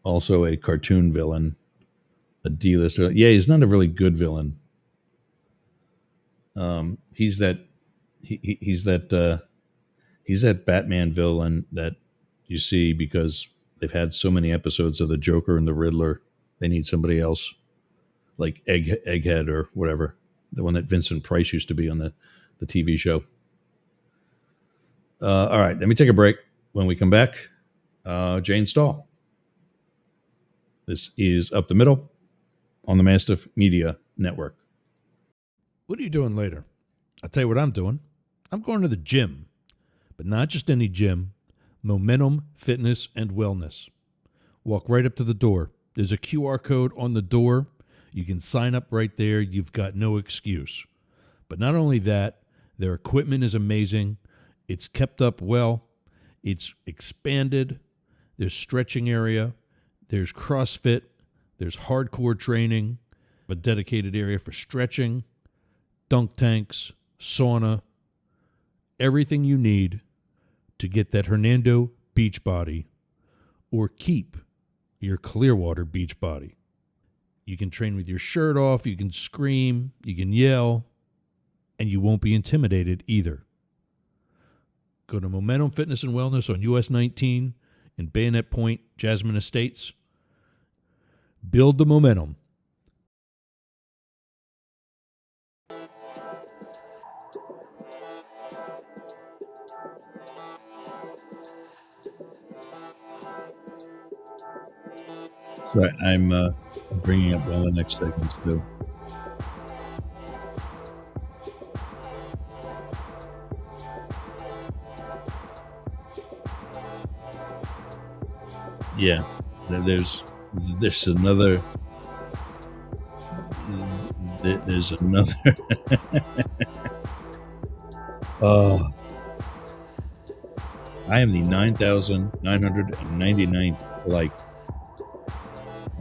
also a cartoon villain, a D-lister. Yeah, he's not a really good villain. He's that he's that Batman villain that you see because they've had so many episodes of the Joker and the Riddler. They need somebody else, like Egghead or whatever, the one that Vincent Price used to be on the TV show. All right, let me take a break. When we come back, Jane Stahl. This is Up the Middle on the Mastiff Media Network. What are you doing later? I'll tell you what I'm doing. I'm going to the gym, but not just any gym. Momentum Fitness and Wellness. Walk right up to the door. There's a QR code on the door. You can sign up right there. You've got no excuse. But not only that, their equipment is amazing. It's kept up well. It's expanded. There's stretching area. There's CrossFit. There's hardcore training. A dedicated area for stretching, dunk tanks, sauna, everything you need to get that Hernando beach body or keep your Clearwater beach body. You can train with your shirt off, you can scream, you can yell, and you won't be intimidated either. Go to Momentum Fitness and Wellness on US 19 in Bayonet Point, Jasmine Estates. Build the momentum. So I'm bringing up all the next segments too. Yeah, there's another. There's another. Oh, I am the 9,999th like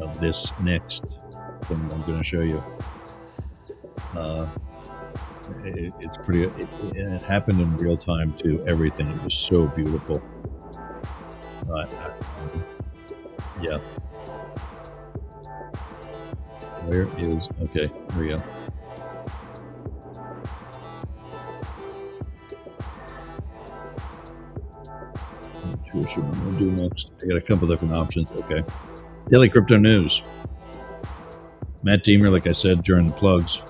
of this next thing I'm going to show you. It's pretty. It happened in real time too. Everything. It was so beautiful. Yeah. Where is okay? Here we go. What should we do next? I got a couple different options. Okay. Daily Crypto News. Matt Deemer, like I said during the plugs,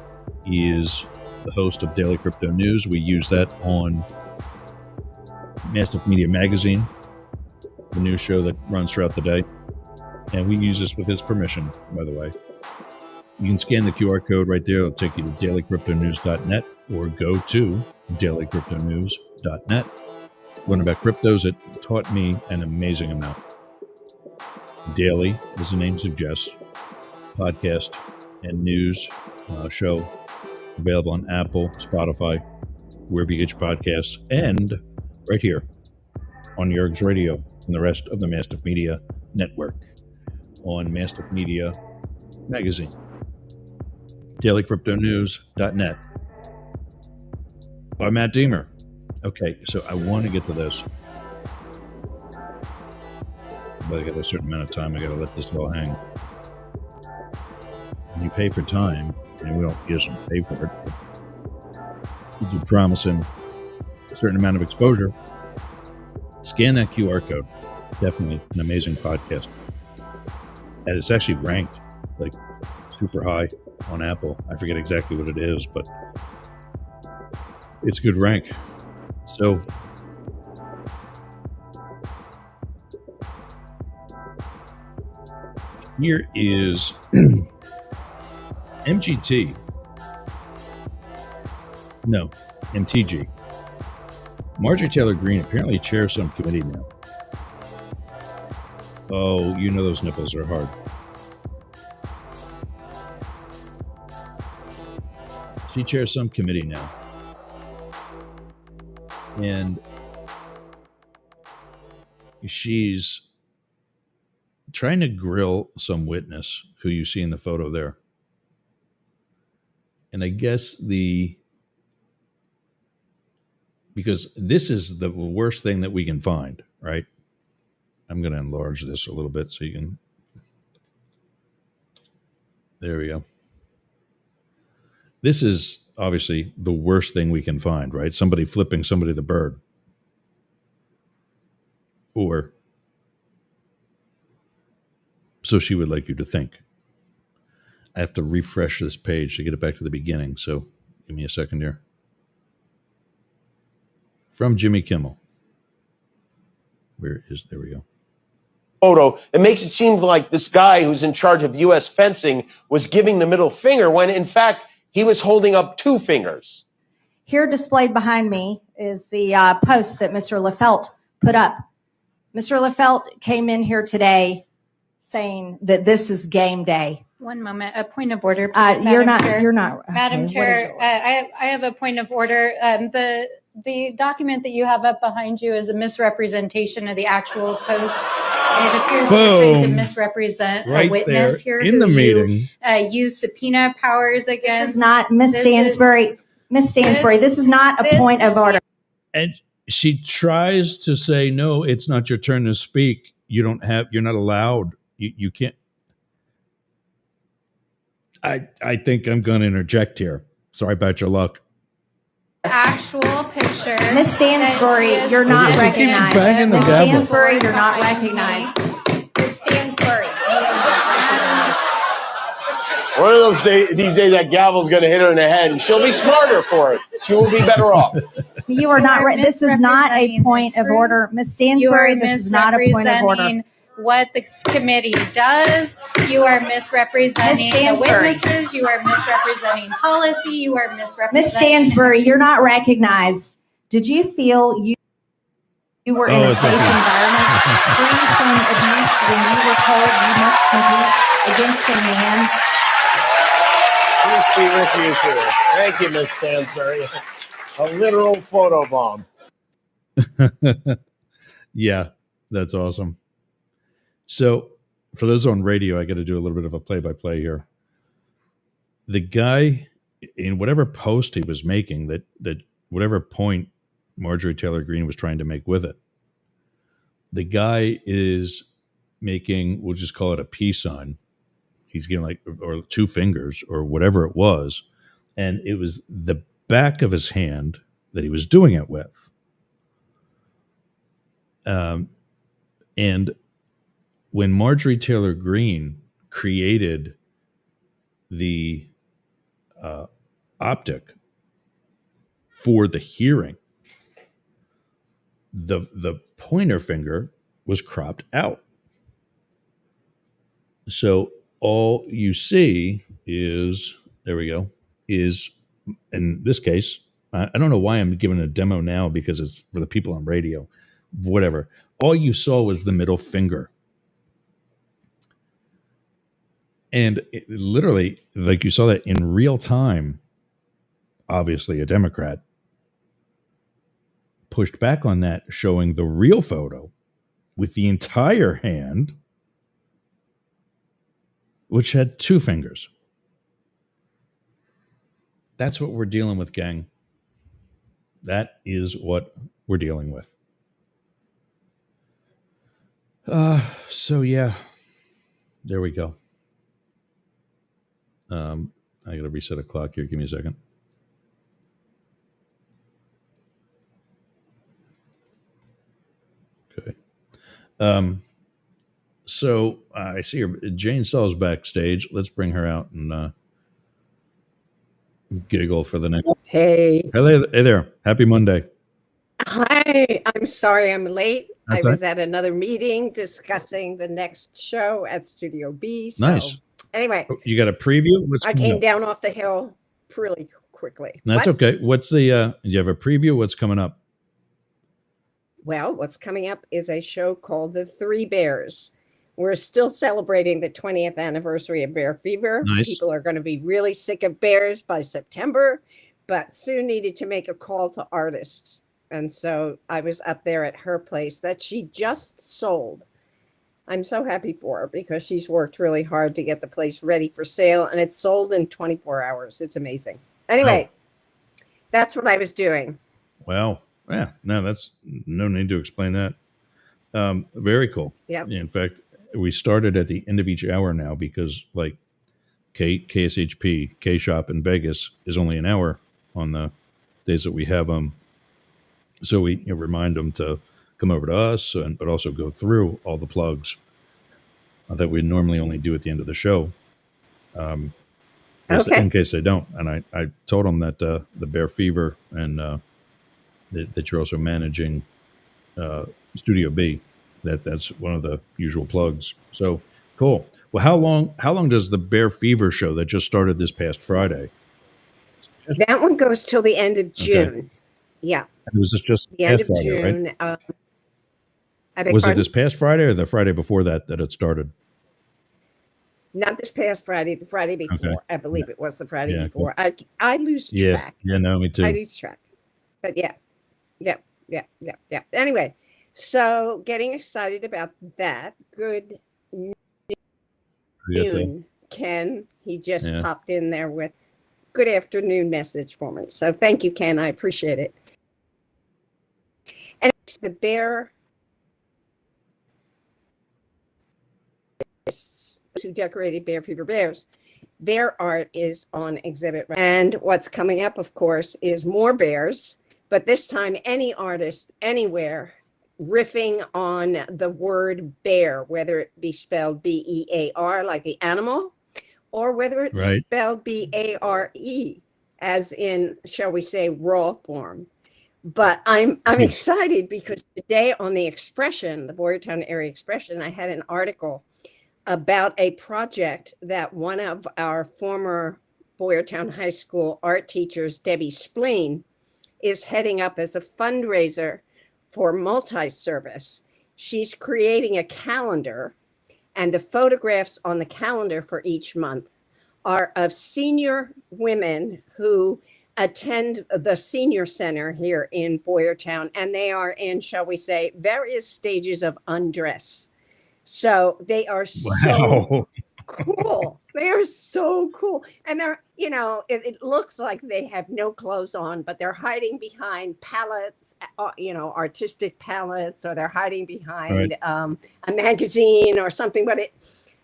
is the host of Daily Crypto News. We use that on Mastiff Media Magazine, the news show that runs throughout the day. And we use this with his permission, by the way. You can scan the QR code right there. It'll take you to dailycryptonews.net or go to dailycryptonews.net. Learn about cryptos. It taught me an amazing amount. Daily, as the name suggests, podcast and news show available on Apple, Spotify, wherever you get your podcasts, and right here on Yerg's Radio and the rest of the Mastiff Media Network on Mastiff Media Magazine. DailyCryptoNews.net by Matt Deemer. Okay, so I want to get to this, but I got a certain amount of time. I got to let this all hang. When you pay for time, and we don't usually pay for it, but you do promise him a certain amount of exposure. Scan that QR code. Definitely an amazing podcast. And it's actually ranked like super high on Apple. I forget exactly what it is, but it's a good rank. So here is MGT. No, MTG. Marjorie Taylor Greene apparently chairs some committee now. Oh, you know those nipples are hard. She chairs some committee now. And she's trying to grill some witness who you see in the photo there. And I guess the because this is the worst thing that we can find, right? I'm going to enlarge this a little bit so you can. There we go. This is obviously the worst thing we can find, right? Somebody flipping somebody the bird. Or so she would like you to think. I have to refresh this page to get it back to the beginning. So give me a second here. From Jimmy Kimmel. There we go. Photo, it makes it seem like this guy who's in charge of U.S. fencing was giving the middle finger when, in fact, he was holding up two fingers. Here displayed behind me is the post that Mr. Lefelt put up. Mr. Lefelt came in here today saying that this is game day. One moment, a point of order, please, You're Madam Chair. not. You're not. Madam okay, Chair, I have a point of order. The document that you have up behind you is a misrepresentation of the actual post. It appears that you're trying to misrepresent Right a witness there here in the meeting. Use subpoena powers against. This is not Miss Stansbury. Miss Stansbury, this is not a point of order. And she tries to say, no, it's not your turn to speak. You're not allowed. You can't. I think I'm going to interject here. Sorry about your luck. Actual picture. Miss Stansbury, you're not Okay, so keep recognized. banging the Miss gavel. Stansbury, you're not recognized. Miss Stansbury, you are not recognized. One of those these days, that gavel's going to hit her in the head, and she'll be smarter for it. She will be better off. You are not. This is not a point of order, Miss Stansbury. This is not a point of order. What this committee does. You are misrepresenting the witnesses. You are misrepresenting policy. You are misrepresenting. Miss Stansbury, you're not recognized. Did you feel you were in a safe environment free from abuse when you were told you must compete against a man? Peace be with you, too. Thank you, Miss Stansbury. A literal photo bomb. Yeah, that's awesome. So for those on radio, I got to do a little bit of a play-by-play here. The guy, in whatever post he was making, that whatever point Marjorie Taylor Greene was trying to make with it, the guy is making, we'll just call it a peace sign. He's getting or two fingers or whatever it was. And it was the back of his hand that he was doing it with. And when Marjorie Taylor Greene created the optic for the hearing, the pointer finger was cropped out. So all you see is, there we go, is, in this case, I don't know why I'm giving a demo now because it's for the people on radio, whatever. All you saw was the middle finger. And literally, like you saw that in real time, obviously a Democrat pushed back on that, showing the real photo with the entire hand, which had two fingers. That's what we're dealing with, gang. That is what we're dealing with. So yeah, there we go. I got to reset a clock here. Give me a second. Okay. So I see her. Jane Saul's backstage. Let's bring her out and giggle for the next. Hey. Hey there. Happy Monday. Hi. I'm sorry I'm late. That's I was at another meeting discussing the next show at Studio B. So Nice. Anyway, You got a preview? What's I coming came up? down off the hill really quickly. That's What? okay. What's the? Do you have a preview? What's coming up? Well, what's coming up is a show called The Three Bears. We're still celebrating the 20th anniversary of Bear Fever. Nice. People are going to be really sick of bears by September, but Sue needed to make a call to artists. And so I was up there at her place that she just sold. I'm so happy for her because she's worked really hard to get the place ready for sale, and it's sold in 24 hours. It's amazing. Anyway, That's what I was doing. Wow. Yeah, no, that's no need to explain that. Very cool. Yep. In fact, we started at the end of each hour now because, like, KSHP, K Shop in Vegas is only an hour on the days that we have them. So we remind them to come over to us, but also go through all the plugs that we normally only do at the end of the show. Okay. In case they don't. And I told them that the Bear Fever and that you're also managing Studio B. That's one of the usual plugs. So cool. Well, how long does the Bear Fever show that just started this past Friday? That one goes till the end of June. Okay. Yeah. Was this just The end of Friday, June. right? I beg Was it pardon? this past Friday or the Friday before that it started? Not this past Friday, the Friday before. Okay. I believe it was the Friday Yeah, before. I lose track. Yeah, no, me too. I lose track. But yeah. Anyway, so getting excited about that. Good noon, Ken. He just popped in there with good afternoon message for me. So thank you, Ken. I appreciate it. And it's the Bear who decorated Bear Fever Bears. Their art is on exhibit. And what's coming up, of course, is more bears, but this time any artist anywhere riffing on the word bear, whether it be spelled B-E-A-R like the animal, or whether it's spelled B-A-R-E as in, shall we say, raw form. But I'm excited because today on the Expression, the Boyertown Area Expression, I had an article about a project that one of our former Boyertown High School art teachers, Debbie Spleen, is heading up as a fundraiser for multi-service. She's creating a calendar, and the photographs on the calendar for each month are of senior women who attend the senior center here in Boyertown, and they are in, shall we say, various stages of undress. So they are so cool. They are so cool. And they're, it looks like they have no clothes on, but they're hiding behind palettes, artistic palettes, or they're hiding behind a magazine or something. But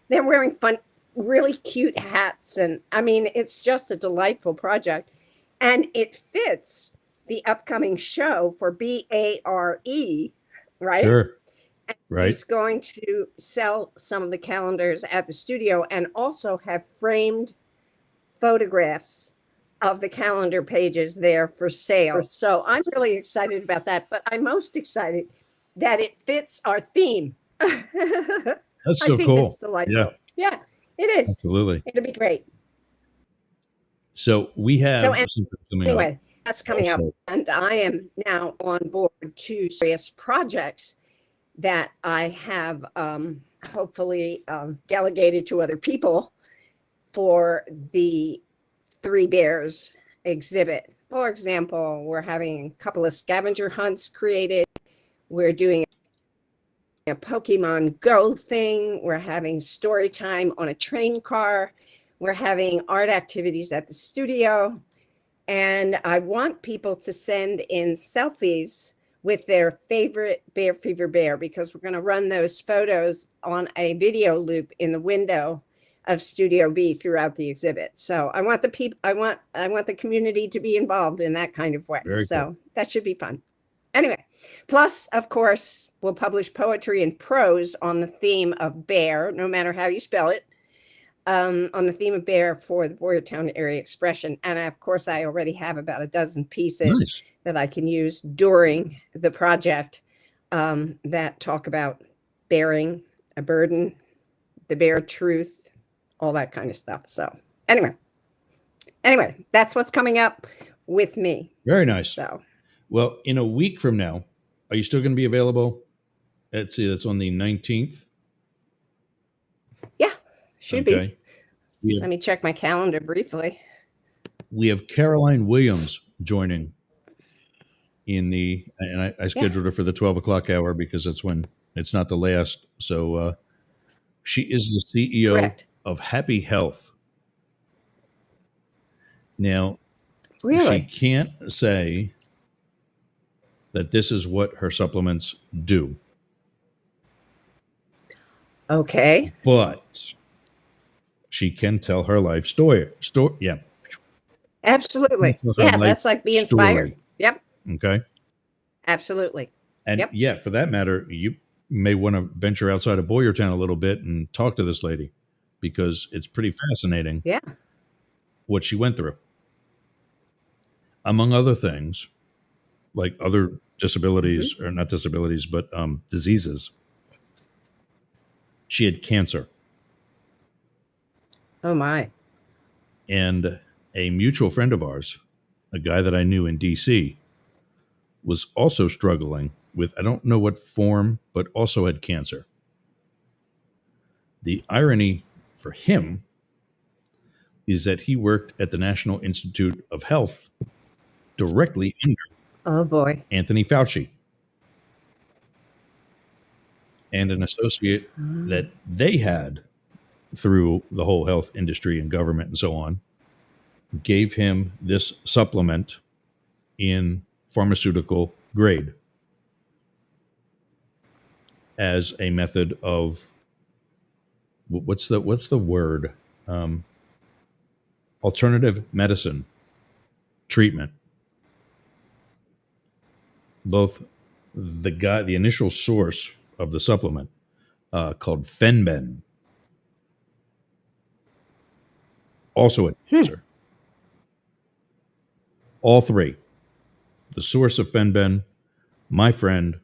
they're wearing fun, really cute hats. And I mean, it's just a delightful project. And it fits the upcoming show for BARE, right? Sure. Right. He's going to sell some of the calendars at the studio and also have framed photographs of the calendar pages there for sale. So I'm really excited about that, but I'm most excited that it fits our theme. That's so cool. That's delightful. Yeah, it is. Absolutely. It'll be great. So we have anyway, that's coming up. And I am now on board to various projects that I have hopefully delegated to other people for the Three Bears exhibit. For example, we're having a couple of scavenger hunts created. We're doing a Pokemon Go thing. We're having story time on a train car. We're having art activities at the studio. And I want people to send in selfies with their favorite Bear Fever bear, because we're going to run those photos on a video loop in the window of Studio B throughout the exhibit. So I want I want the community to be involved in that kind of way. So that should be fun. Anyway, plus, of course, we'll publish poetry and prose on the theme of bear, no matter how you spell it, on the theme of bear for the Boyertown Area Expression. And of course, I already have about a dozen pieces that I can use during the project that talk about bearing a burden, the bare truth, all that kind of stuff. So anyway, that's what's coming up with me. Very nice. So, well, in a week from now, are you still going to be available? Let's see, that's on the 19th. Yeah, should be. Let me check my calendar briefly. We have Caroline Williams joining and I scheduled her for the 12 o'clock hour because that's when it's not the last. So she is the CEO of Happy Health. Now, she can't say that this is what her supplements do. Okay. But she can tell her life story. Yeah. Absolutely. Her Yeah, life that's like be inspired. story. Yep. Okay. Absolutely. And Yep. yeah, for that matter, you may want to venture outside of Boyertown a little bit and talk to this lady, because it's pretty fascinating Yeah. what she went through. Among other things, like other disabilities, or not disabilities, but diseases, she had cancer. Oh my. And a mutual friend of ours, a guy that I knew in DC, was also struggling with, I don't know what form, but also had cancer. The irony for him is that he worked at the National Institute of Health directly under Oh boy. Anthony Fauci, and an associate that they had through the whole health industry and government and so on gave him this supplement in pharmaceutical grade as a method of what's the word, alternative medicine treatment. Both the initial source of the supplement, called Fenben, also a cancer. All three, the source of Fenben, my friend,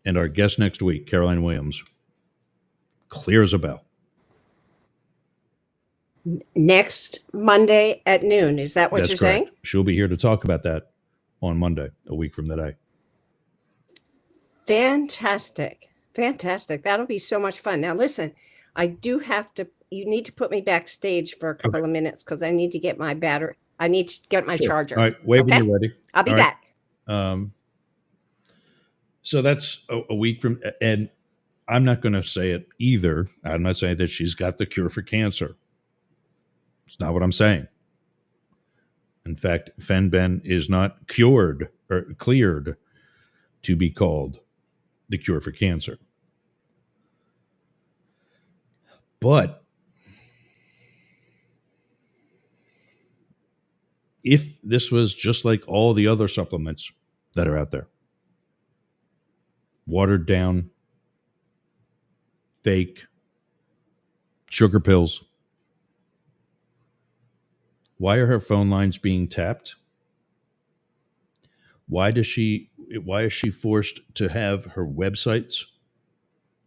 and our guest next week, Caroline Williams, clear as a bell. Next Monday at noon. Is that what That's you're correct. saying? She'll be here to talk about that on Monday, a week from today. Fantastic. Fantastic. That'll be so much fun. Now, listen, I do have to, you need to put me backstage for a couple of minutes because I need to get my battery. I need to get my charger. All right, wave when Okay? you're ready. I'll be All right. back. So that's a week from, and I'm not going to say it either. I'm not saying that she's got the cure for cancer. It's not what I'm saying. In fact, Fenben is not cured or cleared to be called the cure for cancer. But if this was just like all the other supplements that are out there, watered down, fake, sugar pills, why are her phone lines being tapped? Why is she forced to have her websites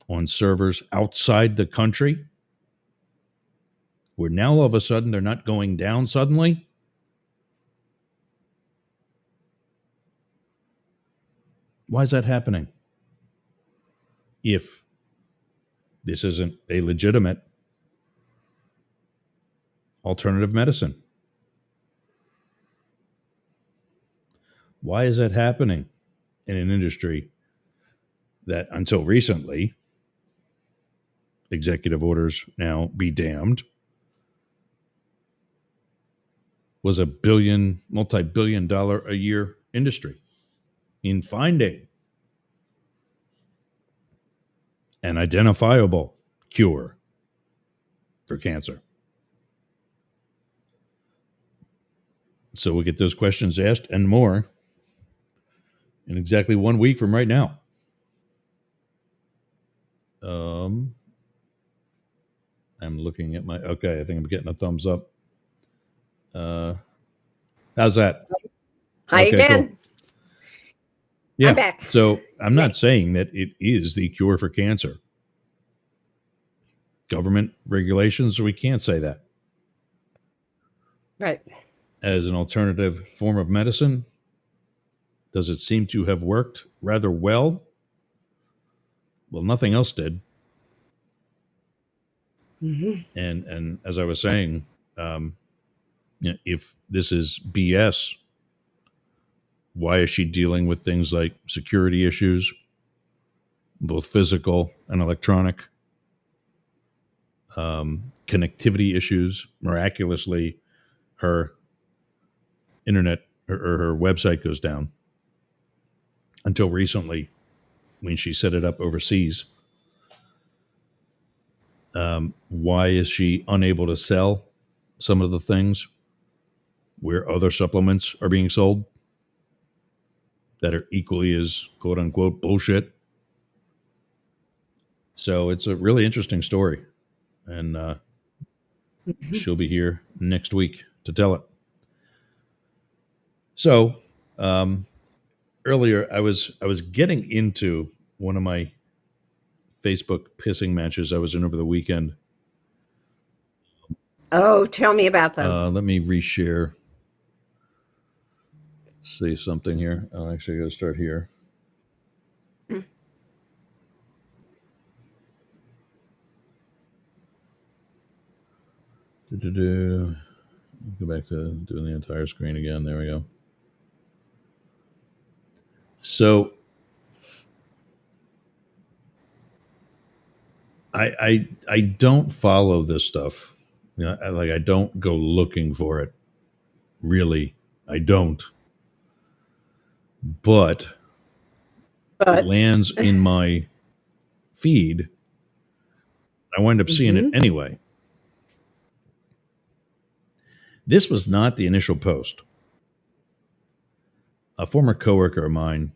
on servers outside the country, where now all of a sudden they're not going down suddenly? Why is that happening? If this isn't a legitimate alternative medicine, why is that happening in an industry that until recently, executive orders now be damned, was a multi-billion dollar a year industry in finding an identifiable cure for cancer? So we'll get those questions asked and more in exactly 1 week from right now. I'm looking at okay, I think I'm getting a thumbs up. How's that? Hi Okay, again. cool. Yeah. I'm back. So I'm not saying that it is the cure for cancer. Government regulations, we can't say that. Right. As an alternative form of medicine, does it seem to have worked rather well? Well, nothing else did. And as I was saying, if this is BS, why is she dealing with things like security issues, both physical and electronic, connectivity issues? Miraculously, her internet or her website goes down. until recently when she set it up overseas. Why is she unable to sell some of the things where other supplements are being sold that are equally as quote unquote bullshit? So it's a really interesting story. And she'll be here next week to tell it. So earlier I was getting into one of my Facebook pissing matches I was in over the weekend. Oh, tell me about them. Let me reshare. Let's see something here. Oh, actually, I got to start here. Go back to doing the entire screen again. There we go. So I don't follow this stuff. You know, I don't go looking for it. Really, I don't. But it lands in my feed. I wind up seeing it anyway. This was not the initial post. A former coworker of mine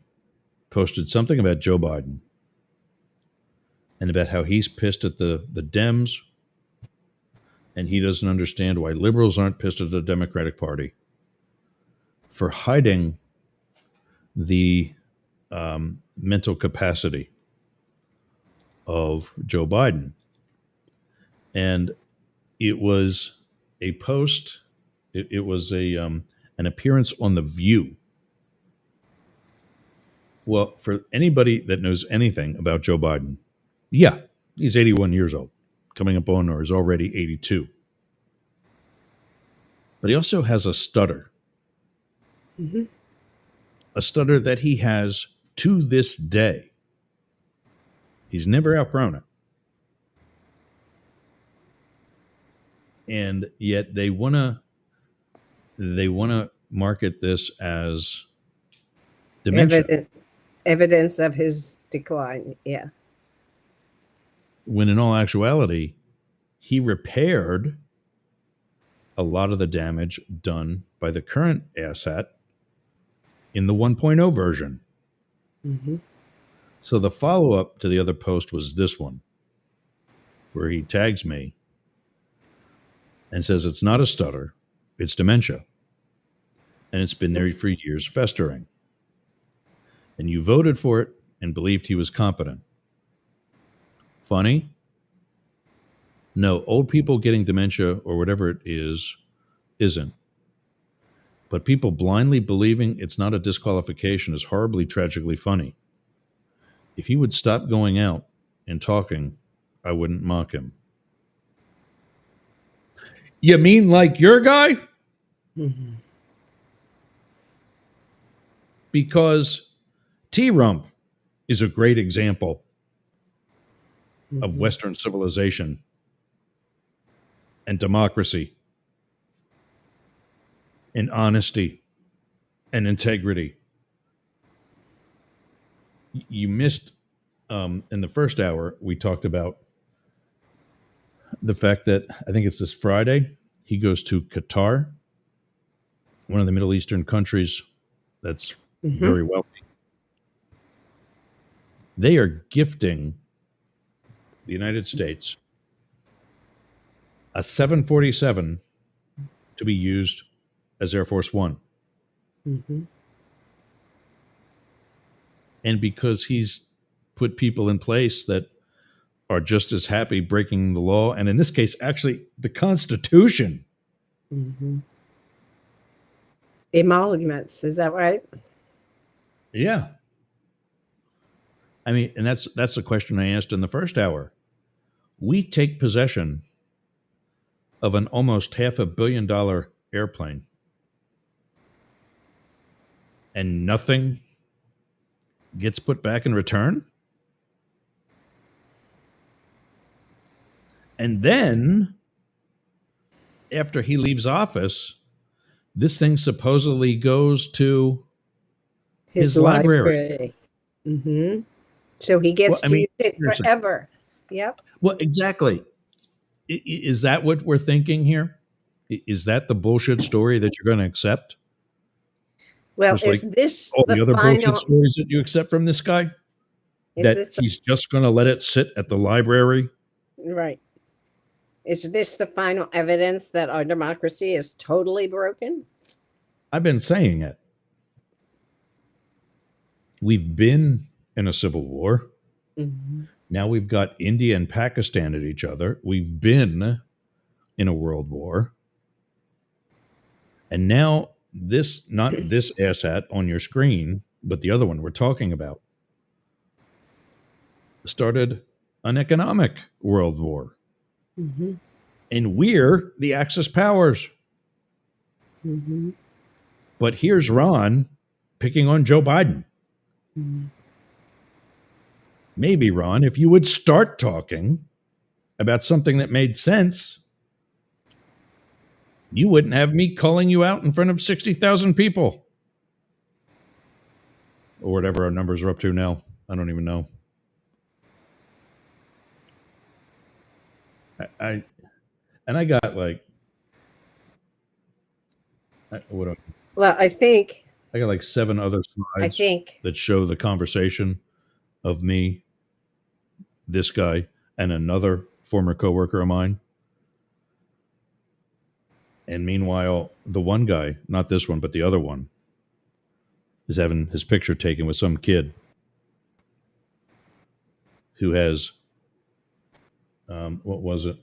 posted something about Joe Biden and about how he's pissed at the Dems, and he doesn't understand why liberals aren't pissed at the Democratic Party for hiding the mental capacity of Joe Biden. And it was a post. It was an appearance on The View. Well, for anybody that knows anything about Joe Biden, yeah, he's 81 years old, coming up on or is already 82. But he also has a stutter. A stutter that he has to this day. He's never outgrown it. And yet they want to market this as dementia. Evidence of his decline. Yeah. When in all actuality, he repaired a lot of the damage done by the current asshat in the 1.0 version. So the follow-up to the other post was this one, where he tags me and says it's not a stutter, it's dementia. And it's been there for years festering. And you voted for it and believed he was competent. Funny? No, old people getting dementia or whatever it is, isn't. But people blindly believing it's not a disqualification is horribly, tragically funny. If he would stop going out and talking, I wouldn't mock him. You mean like your guy? Because T-Rump is a great example of Western civilization and democracy and honesty and integrity. You missed in the first hour, we talked about the fact that I think it's this Friday, he goes to Qatar, one of the Middle Eastern countries that's very wealthy. They are gifting the United States a 747 to be used as Air Force One. And because he's put people in place that are just as happy breaking the law, and in this case, actually, the Constitution. Emoluments, is that right? Yeah. I mean, and that's the question I asked in the first hour. We take possession of an almost $500 million airplane, and nothing gets put back in return? And then, after he leaves office, this thing supposedly goes to his library. Mm-hmm. So he gets Well, I to mean, use it seriously. forever. Yep. Well, exactly. Is that what we're thinking here? Is that the bullshit story that you're going to accept? Well, Just is like this all the the other bullshit final? stories that you accept from this guy? Is That this he's just going to let it sit at the library? right? Is this the final evidence that our democracy is totally broken? I've been saying it. We've been in a civil war. Mm-hmm. Now we've got India and Pakistan at each other. We've been in a world war. And now this, not this asshat on your screen, but the other one we're talking about, started an economic world war. Mm-hmm. And we're the Axis powers. Mm-hmm. But here's Ron picking on Joe Biden. Mm-hmm. Maybe, Ron, if you would start talking about something that made sense, you wouldn't have me calling you out in front of 60,000 people. Or whatever our numbers are up to now. I don't even know. I got like, Well, I think I got like 7 other slides that show the conversation of me, this guy, and another former coworker of mine. And meanwhile, the one guy, not this one, but the other one, is having his picture taken with some kid who has, what was it?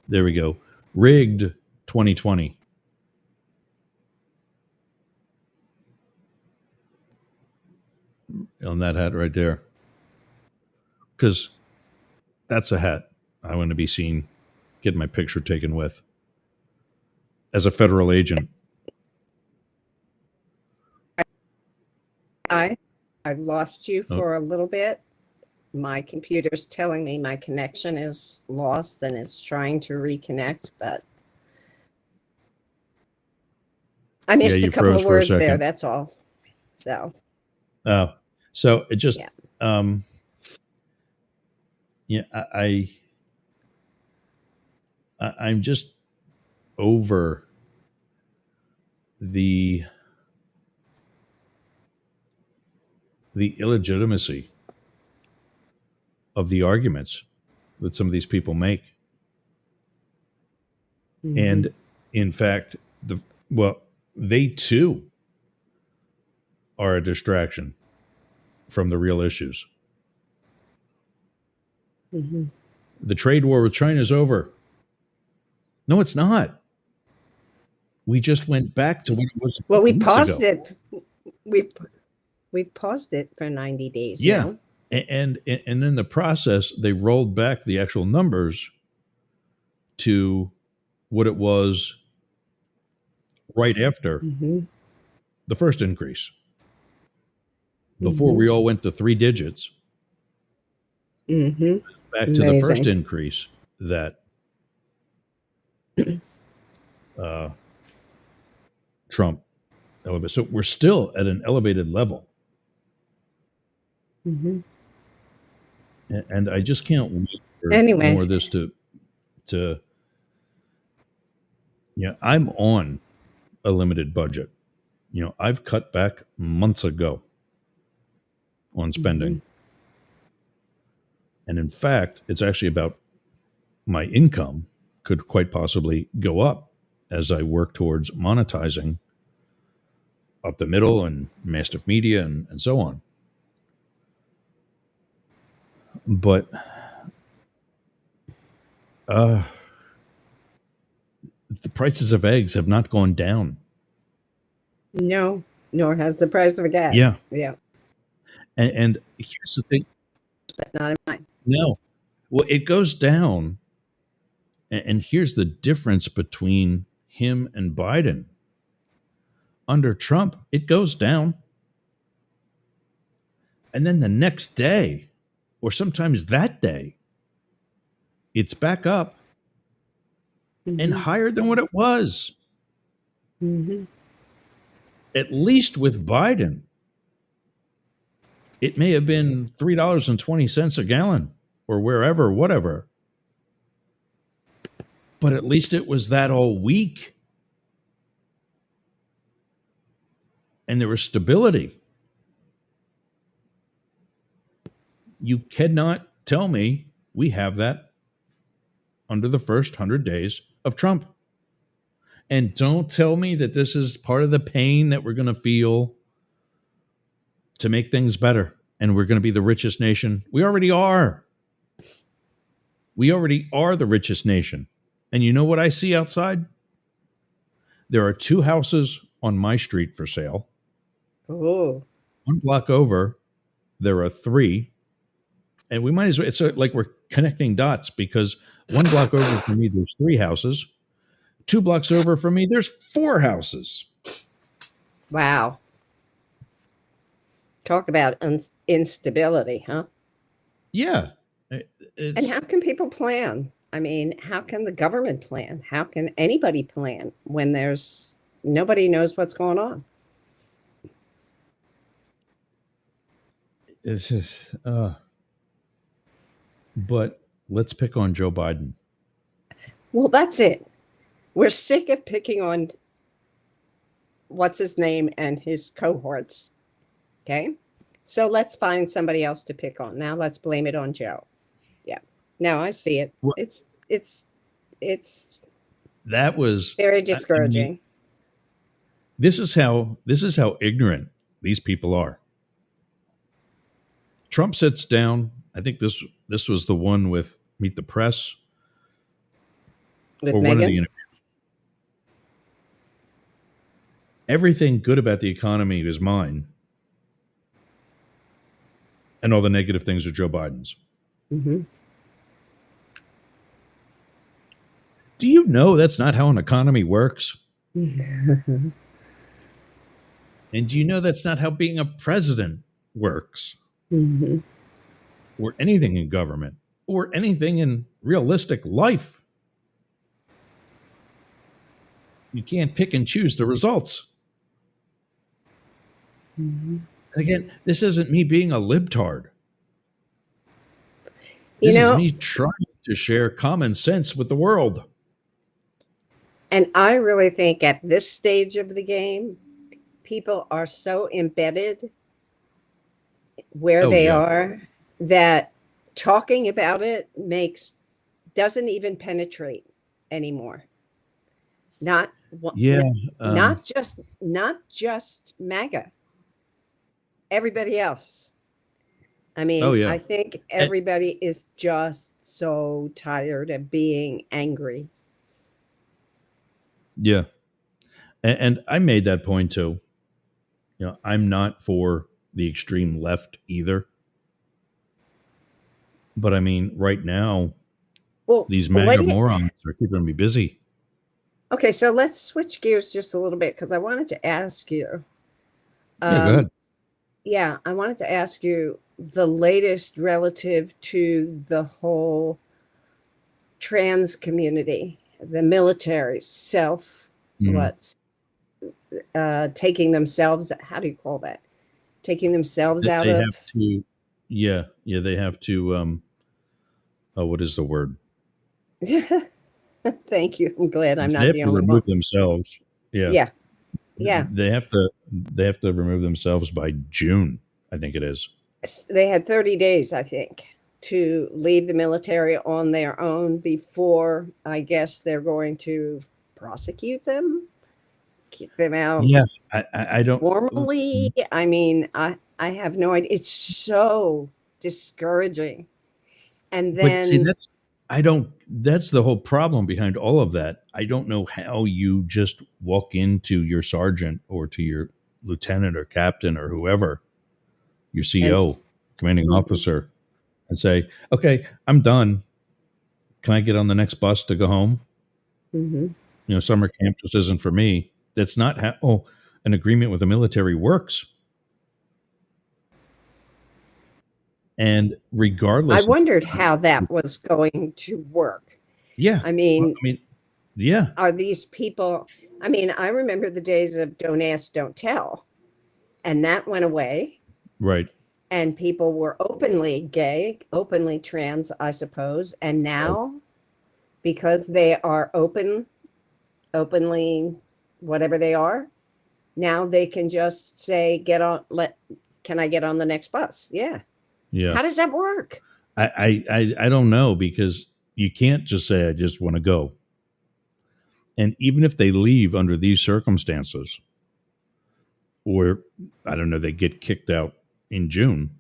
There we go. Rigged 2020. On that hat right there. Because that's a hat I want to be seen getting my picture taken with as a federal agent. I've lost you for a little bit. My computer's telling me my connection is lost and it's trying to reconnect, but I missed a couple of words there. That's all. So it just, I'm just over the illegitimacy of the arguments that some of these people make. Mm-hmm. And in fact, they too are a distraction from the real issues. Mm-hmm. The trade war with China is over. No, it's not. We just went back to what it was. Well, we paused it. We've paused it for 90 days. Yeah. Now. And in the process, they rolled back the actual numbers to what it was right after the first increase. Before we all went to 3 digits, back to the first increase that Trump elevated. So we're still at an elevated level. Mm-hmm. And I just can't wait for more of this to I'm on a limited budget. I've cut back months ago on spending. And in fact, it's actually about my income could quite possibly go up as I work towards monetizing up the middle and massive media and so on. But the prices of eggs have not gone down. No, nor has the price of gas. Yeah. Yeah. And here's the thing. But not in mine. No. Well, it goes down. And here's the difference between him and Biden. Under Trump, it goes down. And then the next day, or sometimes that day, it's back up and higher than what it was. At least with Biden, it may have been $3.20 a gallon or wherever, whatever. But at least it was that all week. And there was stability. You cannot tell me we have that under the first 100 days of Trump. And don't tell me that this is part of the pain that we're going to feel to make things better. And we're going to be the richest nation. We already are. We already are the richest nation. And you know what I see outside? There are 2 houses on my street for sale. Oh. 1 block over, there are 3. And we might as well, it's like we're connecting dots, because 1 block over from me, there's 3 houses. 2 blocks over from me, there's 4 houses. Wow. Talk about instability, huh? Yeah. And how can people plan? I mean, how can the government plan? How can anybody plan when there's nobody knows what's going on? It's just, but let's pick on Joe Biden. Well, that's it. We're sick of picking on what's his name and his cohorts. Okay. So let's find somebody else to pick on. Now let's blame it on Joe. Yeah. No, I see it. Well, It's that was very discouraging. I mean, this is how ignorant these people are. Trump sits down. I think this was the one with Meet the Press. With or Megan? One of the interviews. Everything good about the economy is mine. And all the negative things are Joe Biden's. Mm-hmm. Do you know that's not how an economy works? And do you know that's not how being a president works? Mm-hmm. Or anything in government, or anything in realistic life. You can't pick and choose the results. Mm-hmm. And again, this isn't me being a libtard. You This know, is me trying to share common sense with the world. and I really think at this stage of the game, people are so embedded where Oh, they yeah. are that talking about it doesn't even penetrate anymore. Not Yeah. not just MAGA. Everybody else. I mean, Oh, yeah. I think everybody is just so tired of being angry. Yeah. And I made that point too. You know, I'm not for the extreme left either. But I mean, right now, Well, these what MAGA do you, morons are keeping me busy. okay, so let's switch gears just a little bit because I wanted to ask you. Yeah, go ahead. Yeah, I wanted to ask you the latest relative to the whole trans community, the military Mhm. taking themselves, how do you call that? Taking themselves out They of, have to, yeah, they have to, what is the word? thank you. I'm glad I'm They not have the to only one. remove themselves. Yeah. Yeah. Yeah. They have to remove themselves by June, I think it is. They had 30 days, I think, to leave the military on their own before, I guess, they're going to prosecute them, keep them out Yeah. I don't. formally. I mean, I have no idea. It's so discouraging. And But see, then, that's the whole problem behind all of that. I don't know how you just walk into your sergeant or to your lieutenant or captain or whoever, your CO, commanding officer, and say, okay, I'm done. Can I get on the next bus to go home? mm-hmm. You know, summer camp just isn't for me. That's not how an agreement with the military works. And regardless, I wondered how that was going to work. yeah, I mean, Yeah. Are these people, I mean, I remember the days of don't ask, don't tell. And that went away. Right. And people were openly gay, openly trans, I suppose. And now, because they are openly, whatever they are, now they can just say, can I get on the next bus? Yeah. Yeah. How does that work? I don't know, because you can't just say, I just want to go. And even if they leave under these circumstances, or I don't know, they get kicked out in June,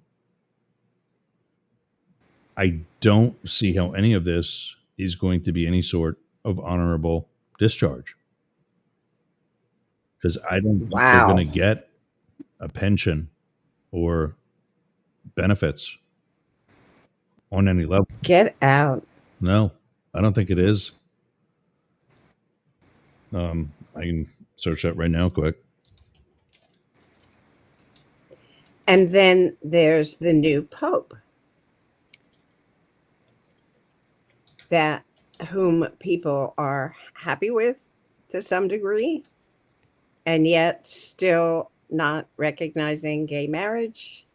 I don't see how any of this is going to be any sort of honorable discharge. Because I don't think they're Wow. going to get a pension or benefits on any level. Get out. No, I don't think it is. I can search that right now quick. And then there's the new pope, that whom people are happy with to some degree, and yet still not recognizing gay marriage.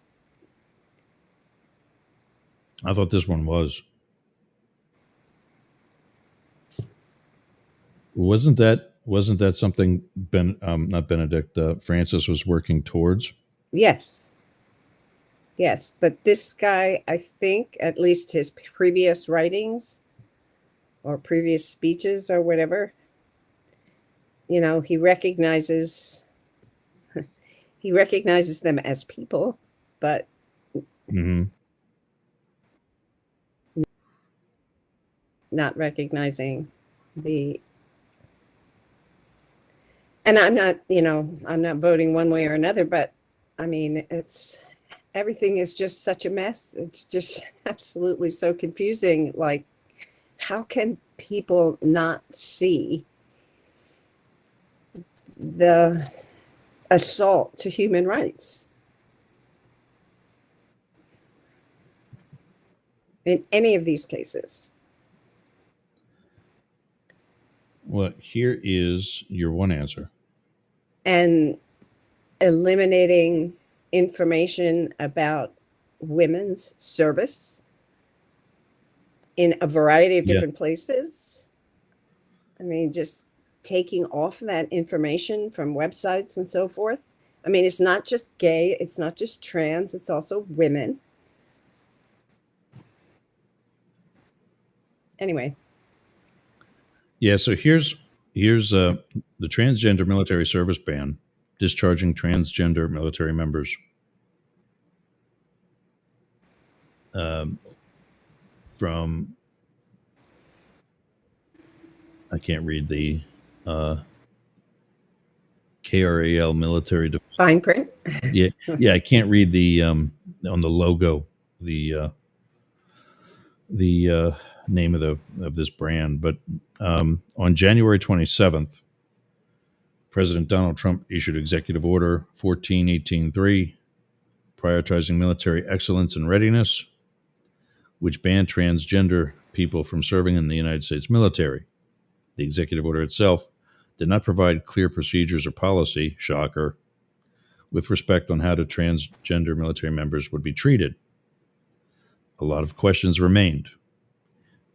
I thought this one was. Wasn't that something not Benedict, Francis was working towards? Yes. Yes. But this guy, I think, at least his previous writings or previous speeches or whatever, he recognizes them as people, but not recognizing and I'm not voting one way or another, but I mean, everything is just such a mess. It's just absolutely so confusing. Like, how can people not see the assault to human rights in any of these cases? Well, here is your one answer. And eliminating information about women's service in a variety of different places. I mean, just taking off that information from websites and so forth. I mean, it's not just gay, it's not just trans, it's also women. Anyway. Yeah, so here's the transgender military service ban, discharging transgender military members. From, I can't read the KRAL military. Fine print. Yeah, I can't read the on the logo the name of this brand, but on January 27th, President Donald Trump issued Executive Order 14183, prioritizing military excellence and readiness, which banned transgender people from serving in the United States military. The executive order itself did not provide clear procedures or policy, shocker, with respect on how the transgender military members would be treated. A lot of questions remained.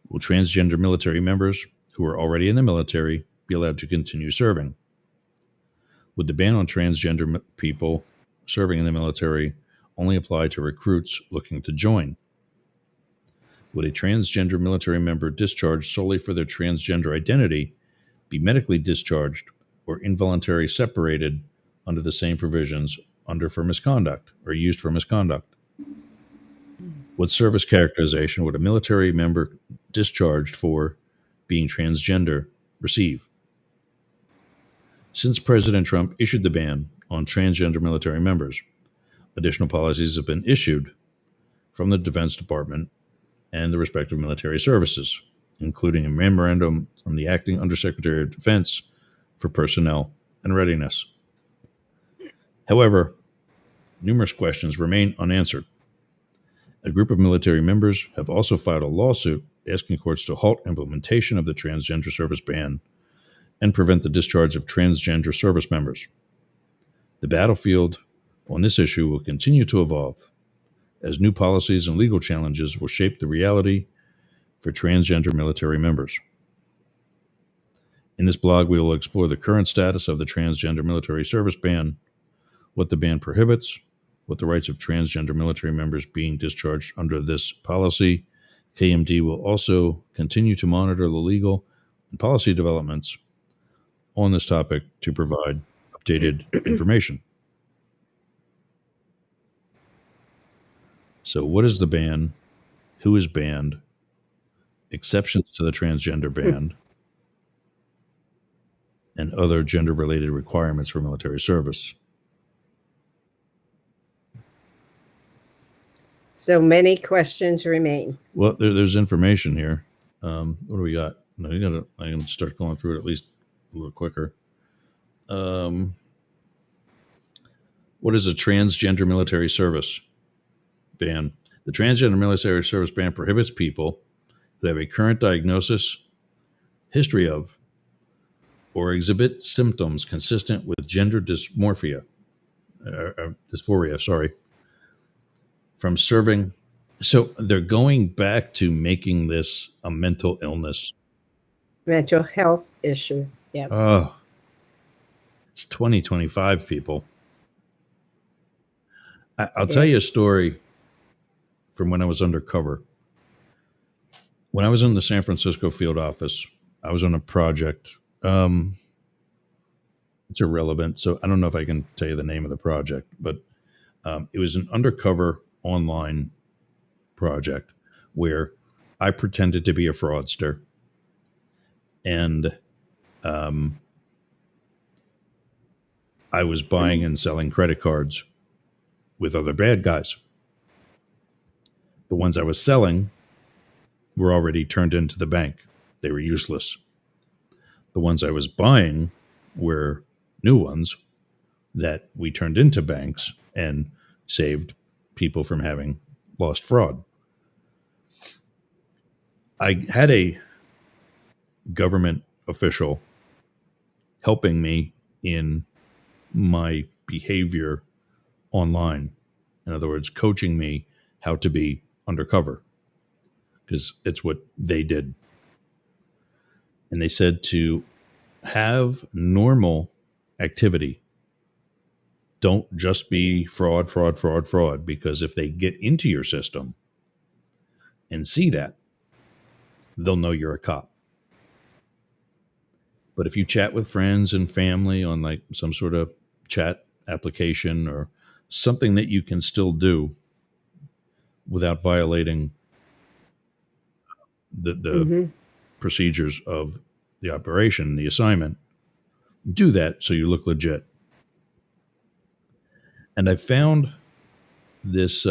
Will transgender military members who are already in the military be allowed to continue serving? Would the ban on transgender people serving in the military only apply to recruits looking to join? Would a transgender military member discharged solely for their transgender identity be medically discharged or involuntarily separated under the same provisions for misconduct or used for misconduct? What service characterization would a military member discharged for being transgender receive? Since President Trump issued the ban on transgender military members, additional policies have been issued from the Defense Department and the respective military services, including a memorandum from the Acting Undersecretary of Defense for Personnel and Readiness. However, numerous questions remain unanswered. A group of military members have also filed a lawsuit asking courts to halt implementation of the transgender service ban and prevent the discharge of transgender service members. The battlefield on this issue will continue to evolve as new policies and legal challenges will shape the reality for transgender military members. In this blog, we will explore the current status of the transgender military service ban, what the ban prohibits, what the rights of transgender military members being discharged under this policy. KMD will also continue to monitor the legal and policy developments on this topic to provide updated information. So, what is the ban? Who is banned? Exceptions to the transgender ban, and other gender-related requirements for military service. So many questions remain. Well, there's information here. What do we got? No, I can start going through it at least a little quicker. What is a transgender military service ban? The transgender military service ban prohibits people who have a current diagnosis, history of, or exhibit symptoms consistent with gender dysphoria, from serving. So they're going back to making this a mental illness. Mental health issue. Yeah. Oh, it's 2025, people. I'll tell you a story from when I was undercover. When I was in the San Francisco field office, I was on a project. It's irrelevant, so I don't know if I can tell you the name of the project, but it was an undercover online project where I pretended to be a fraudster, and I was buying and selling credit cards with other bad guys. The ones I was selling were already turned into the bank. They were useless. The ones I was buying were new ones that we turned into banks and saved people from having lost fraud. I had a government official helping me in my behavior online. In other words, coaching me how to be undercover, because it's what they did. And they said to have normal activity. Don't just be fraud, because if they get into your system and see that, they'll know you're a cop. But if you chat with friends and family on like some sort of chat application or something that you can still do without violating the procedures of the operation, the assignment, do that so you look legit. And I found this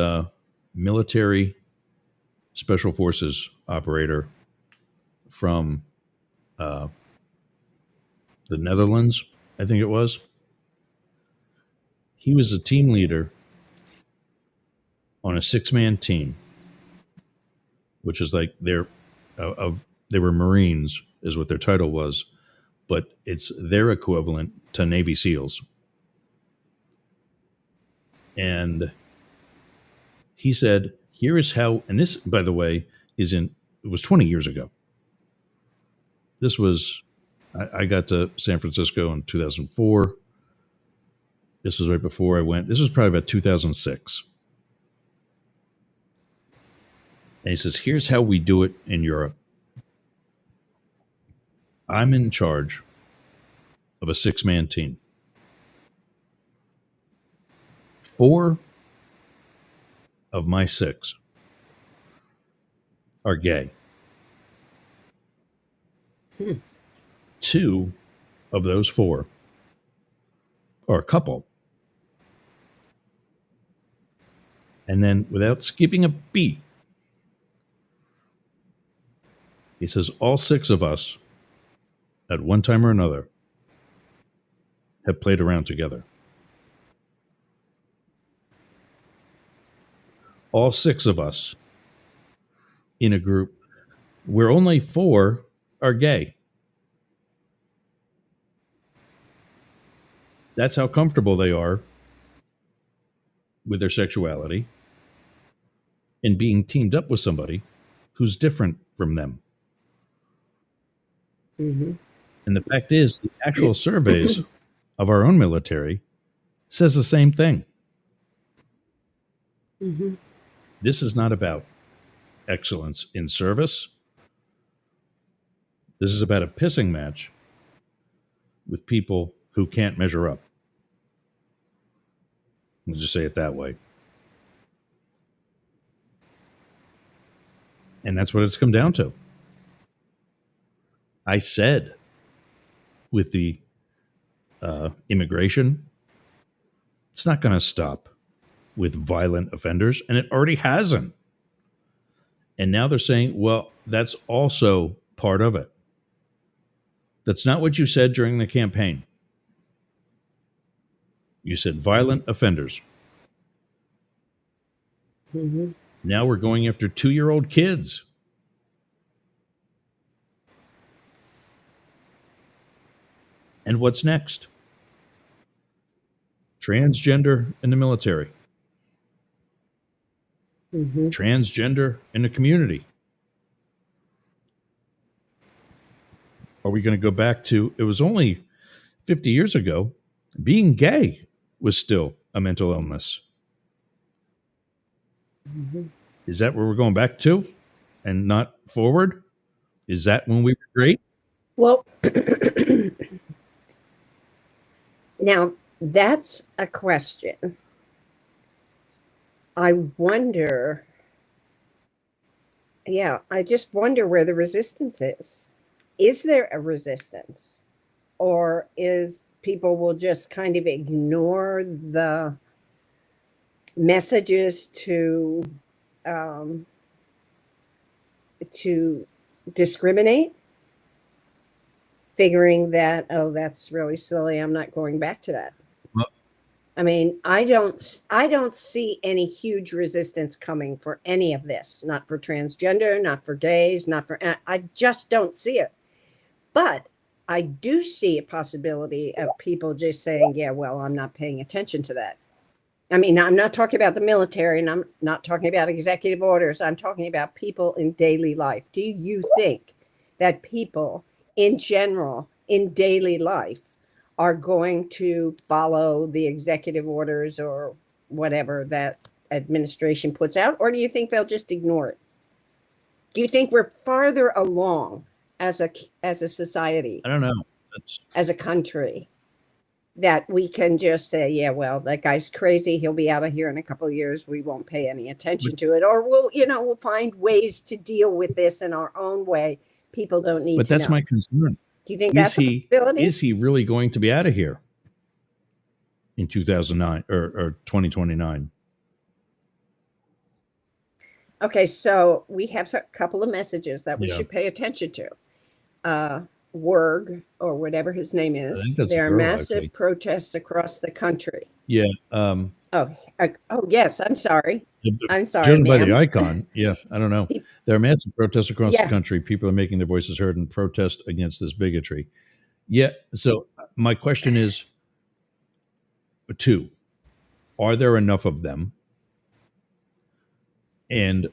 military special forces operator from the Netherlands, I think it was. He was a team leader on a 6-man team, which is like they were Marines, is what their title was, but it's their equivalent to Navy SEALs. And he said, here is how, and this, by the way, it was 20 years ago. This was, I got to San Francisco in 2004. This was right before I went. This was probably about 2006. And he says, here's how we do it in Europe. I'm in charge of a 6-man team. 4 of my 6 are gay. 2 of those 4 are a couple. And then, without skipping a beat, he says, all 6 of us, at one time or another, have played around together. All 6 of us in a group where only 4 are gay. That's how comfortable they are with their sexuality and being teamed up with somebody who's different from them. Mm-hmm. And the fact is, the actual surveys of our own military says the same thing. Mm-hmm. This is not about excellence in service. This is about a pissing match with people who can't measure up. Let's just say it that way. And that's what it's come down to. I said with the immigration, it's not going to stop with violent offenders, and it already hasn't. And now they're saying, well, that's also part of it. That's not what you said during the campaign. You said violent offenders. Mm-hmm. Now we're going after 2-year-old kids. And what's next? Transgender in the military. Mm-hmm. Transgender in the community. Are we going to go back to, it was only 50 years ago, being gay was still a mental illness. Mm-hmm. Is that where we're going back to and not forward? Is that when we were great? Well, now that's a question. I wonder, I just wonder where the resistance is. Is there a resistance? Or is people will just kind of ignore the messages to discriminate, figuring that, oh, that's really silly, I'm not going back to that. Well, I mean, I don't see any huge resistance coming for any of this, not for transgender, not for gays, I just don't see it. But I do see a possibility of people just saying, yeah, well, I'm not paying attention to that. I mean, I'm not talking about the military, and I'm not talking about executive orders. I'm talking about people in daily life. Do you think that people in general in daily life are going to follow the executive orders or whatever that administration puts out? Or do you think they'll just ignore it? Do you think we're farther along as a society? I don't know. As a country, that we can just say, yeah, well, that guy's crazy. He'll be out of here in a couple of years. We won't pay any attention to it. Or we'll find ways to deal with this in our own way. People don't need to know. But that's my concern. Do you think that's a possibility? Is he really going to be out of here in 2009 or 2029? Okay, so we have a couple of messages that we should pay attention to. Werg, or whatever his name is, there are massive protests across the country. Yeah. Oh, yes. I'm sorry. I'm sorry. Judging by the icon, I don't know. There are massive protests across the country. People are making their voices heard and protest against this bigotry. Yeah. So my question is, 2, are there enough of them? And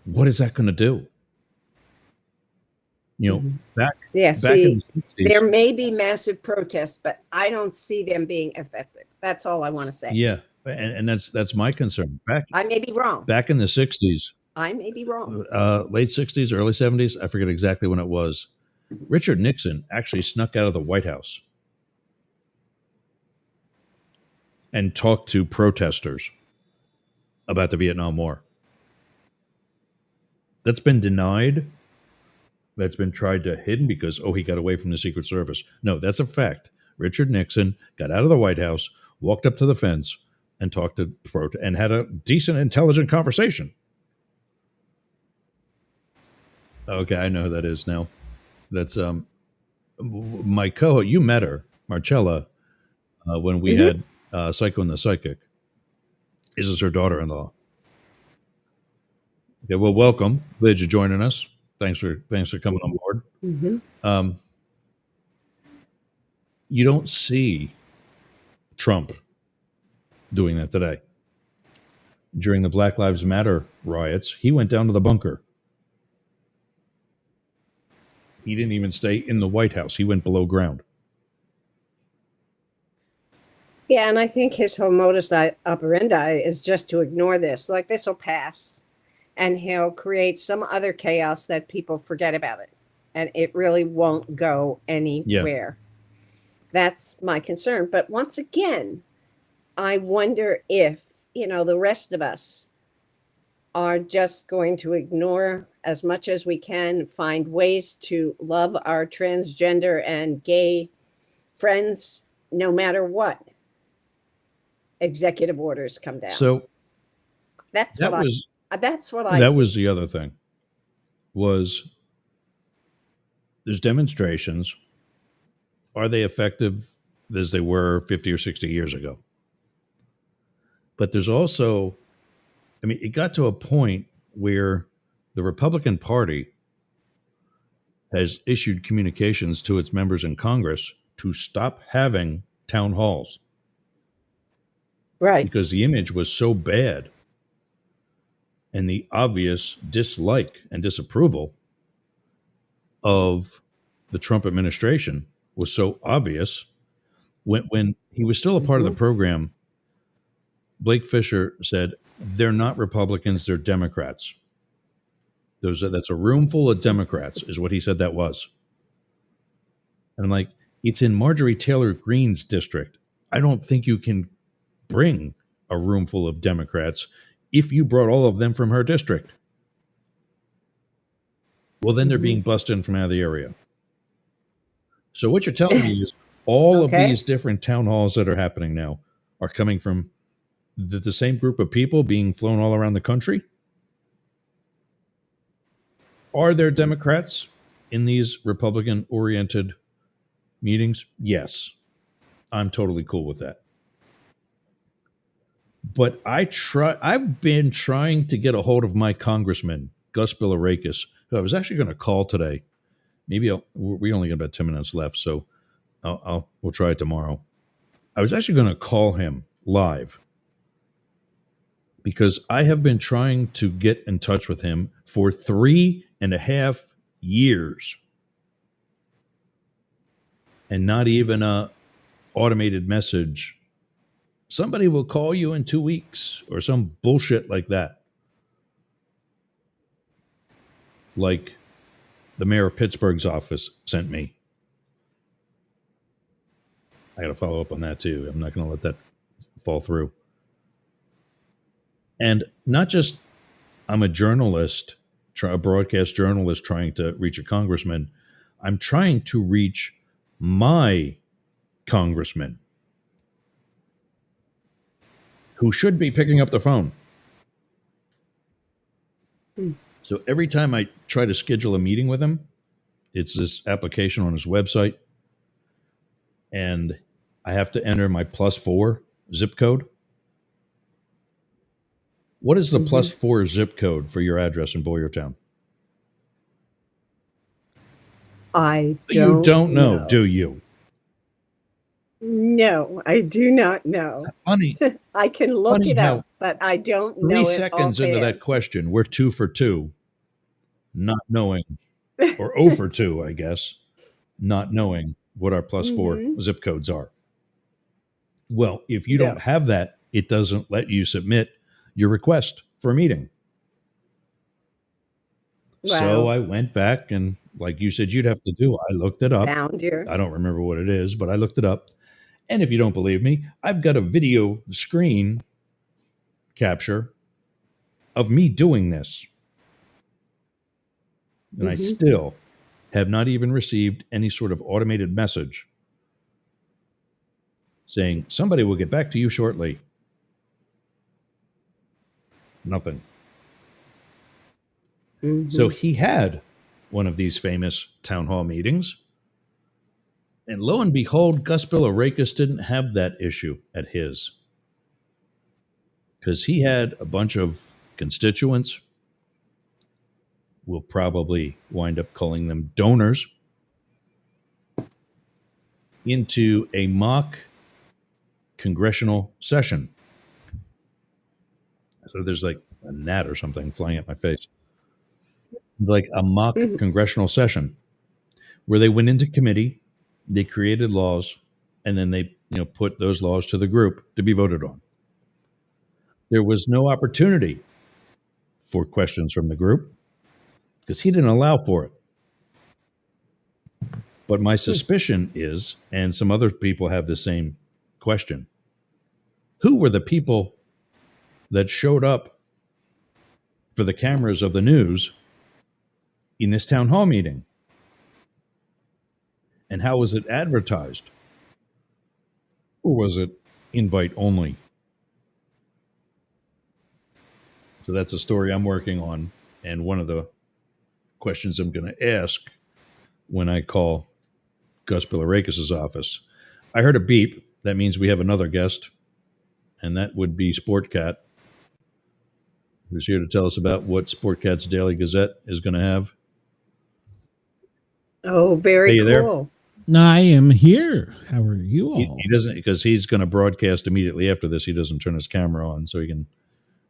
what is that going to do? Back in the 60s, there may be massive protests, but I don't see them being effective. That's all I want to say. Yeah, and that's my concern. I may be wrong. Back in the 60s. I may be wrong. Late 60s, early 70s, I forget exactly when it was. Richard Nixon actually snuck out of the White House and talked to protesters about the Vietnam War. That's been denied. That's been tried to hidden because, he got away from the Secret Service. No, that's a fact. Richard Nixon got out of the White House, walked up to the fence, and talked to and had a decent, intelligent conversation. Okay, I know who that is now. That's my co-host. You met her, Marcella, when we had Psycho and the Psychic. This is her daughter-in-law. Okay, well, welcome. Glad you're joining us. Thanks for coming on board. Mm-hmm. You don't see Trump doing that today. During the Black Lives Matter riots, he went down to the bunker. He didn't even stay in the White House. He went below ground. Yeah, and I think his whole modus operandi is just to ignore this. Like, this will pass, and he'll create some other chaos that people forget about it, and it really won't go anywhere. That's my concern. But once again, I wonder if, the rest of us are just going to ignore as much as we can, find ways to love our transgender and gay friends no matter what executive orders come down. So that's that what was I that see. was the other thing. Was there's demonstrations. Are they effective as they were 50 or 60 years ago? But there's also, it got to a point where the Republican Party has issued communications to its members in Congress to stop having town halls. Right. Because the image was so bad and the obvious dislike and disapproval of the Trump administration was so obvious. When he was still a part of the program, Blake Fisher said, they're not Republicans, they're Democrats. That's a room full of Democrats, is what he said that was. And I'm like, it's in Marjorie Taylor Greene's district. I don't think you can bring a room full of Democrats if you brought all of them from her district. Well, then they're being bussed in from out of the area. So what you're telling me is all of these different town halls that are happening now are coming from the same group of people being flown all around the country? Are there Democrats in these Republican-oriented meetings? Yes. I'm totally cool with that. But I've been trying to get a hold of my congressman, Gus Bilirakis, who I was actually going to call today. Maybe we only got about 10 minutes left, so we'll try it tomorrow. I was actually going to call him live because I have been trying to get in touch with him for 3.5 years. And not even a automated message. Somebody will call you in 2 weeks or some bullshit like that. Like the mayor of Pittsburgh's office sent me. I got to follow up on that too. I'm not going to let that fall through. And not just I'm a journalist, a broadcast journalist trying to reach a congressman. I'm trying to reach my congressman who should be picking up the phone. So every time I try to schedule a meeting with him, it's this application on his website, and I have to enter my +4 zip code. What is the +4 zip code for your address in Boyertown? You don't know, do you? No, I do not know. Funny. I can look it up, but I don't know it. 3 seconds into that question, we're 2 for 2, not knowing, or 0 for 2, I guess, not knowing what our +4 zip codes are. Well, if you don't have that, it doesn't let you submit your request for a meeting. Wow. So I went back and, like you said you'd have to do, I looked it up. I don't remember what it is, but I looked it up. And if you don't believe me, I've got a video screen capture of me doing this. And I still have not even received any sort of automated message saying, somebody will get back to you shortly. Nothing. So he had one of these famous town hall meetings. And lo and behold, Gus Bilirakis didn't have that issue at his. Because he had a bunch of constituents. We'll probably wind up calling them donors. Into a mock congressional session. So there's like a gnat or something flying at my face. Like a mock congressional session where they went into committee, they created laws, and then they put those laws to the group to be voted on. There was no opportunity for questions from the group because he didn't allow for it. But my suspicion is, and some other people have the same question, who were the people that showed up for the cameras of the news in this town hall meeting? And how was it advertised? Or was it invite only? So that's a story I'm working on. And one of the questions I'm going to ask when I call Gus Bilirakis' office. I heard a beep. That means we have another guest. And that would be Sportcat, who's here to tell us about what Sportcat's Daily Gazette is going to have. Oh, very cool. There? I am here. How are you all? He doesn't, because he's going to broadcast immediately after this. He doesn't turn his camera on, so he can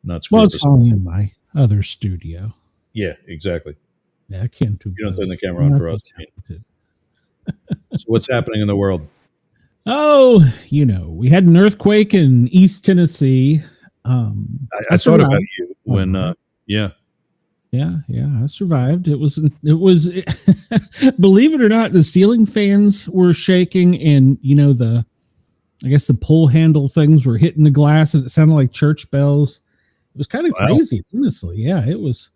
not screw Well, it's only in my other studio. Yeah, exactly. Yeah, I can't do. You don't turn the camera on for us. So what's happening in the world? Oh, we had an earthquake in East Tennessee. I thought about you when, yeah, I survived. It was, believe it or not, the ceiling fans were shaking, and I guess the pull handle things were hitting the glass, and it sounded like church bells. It was kind of crazy, honestly. Yeah, it was.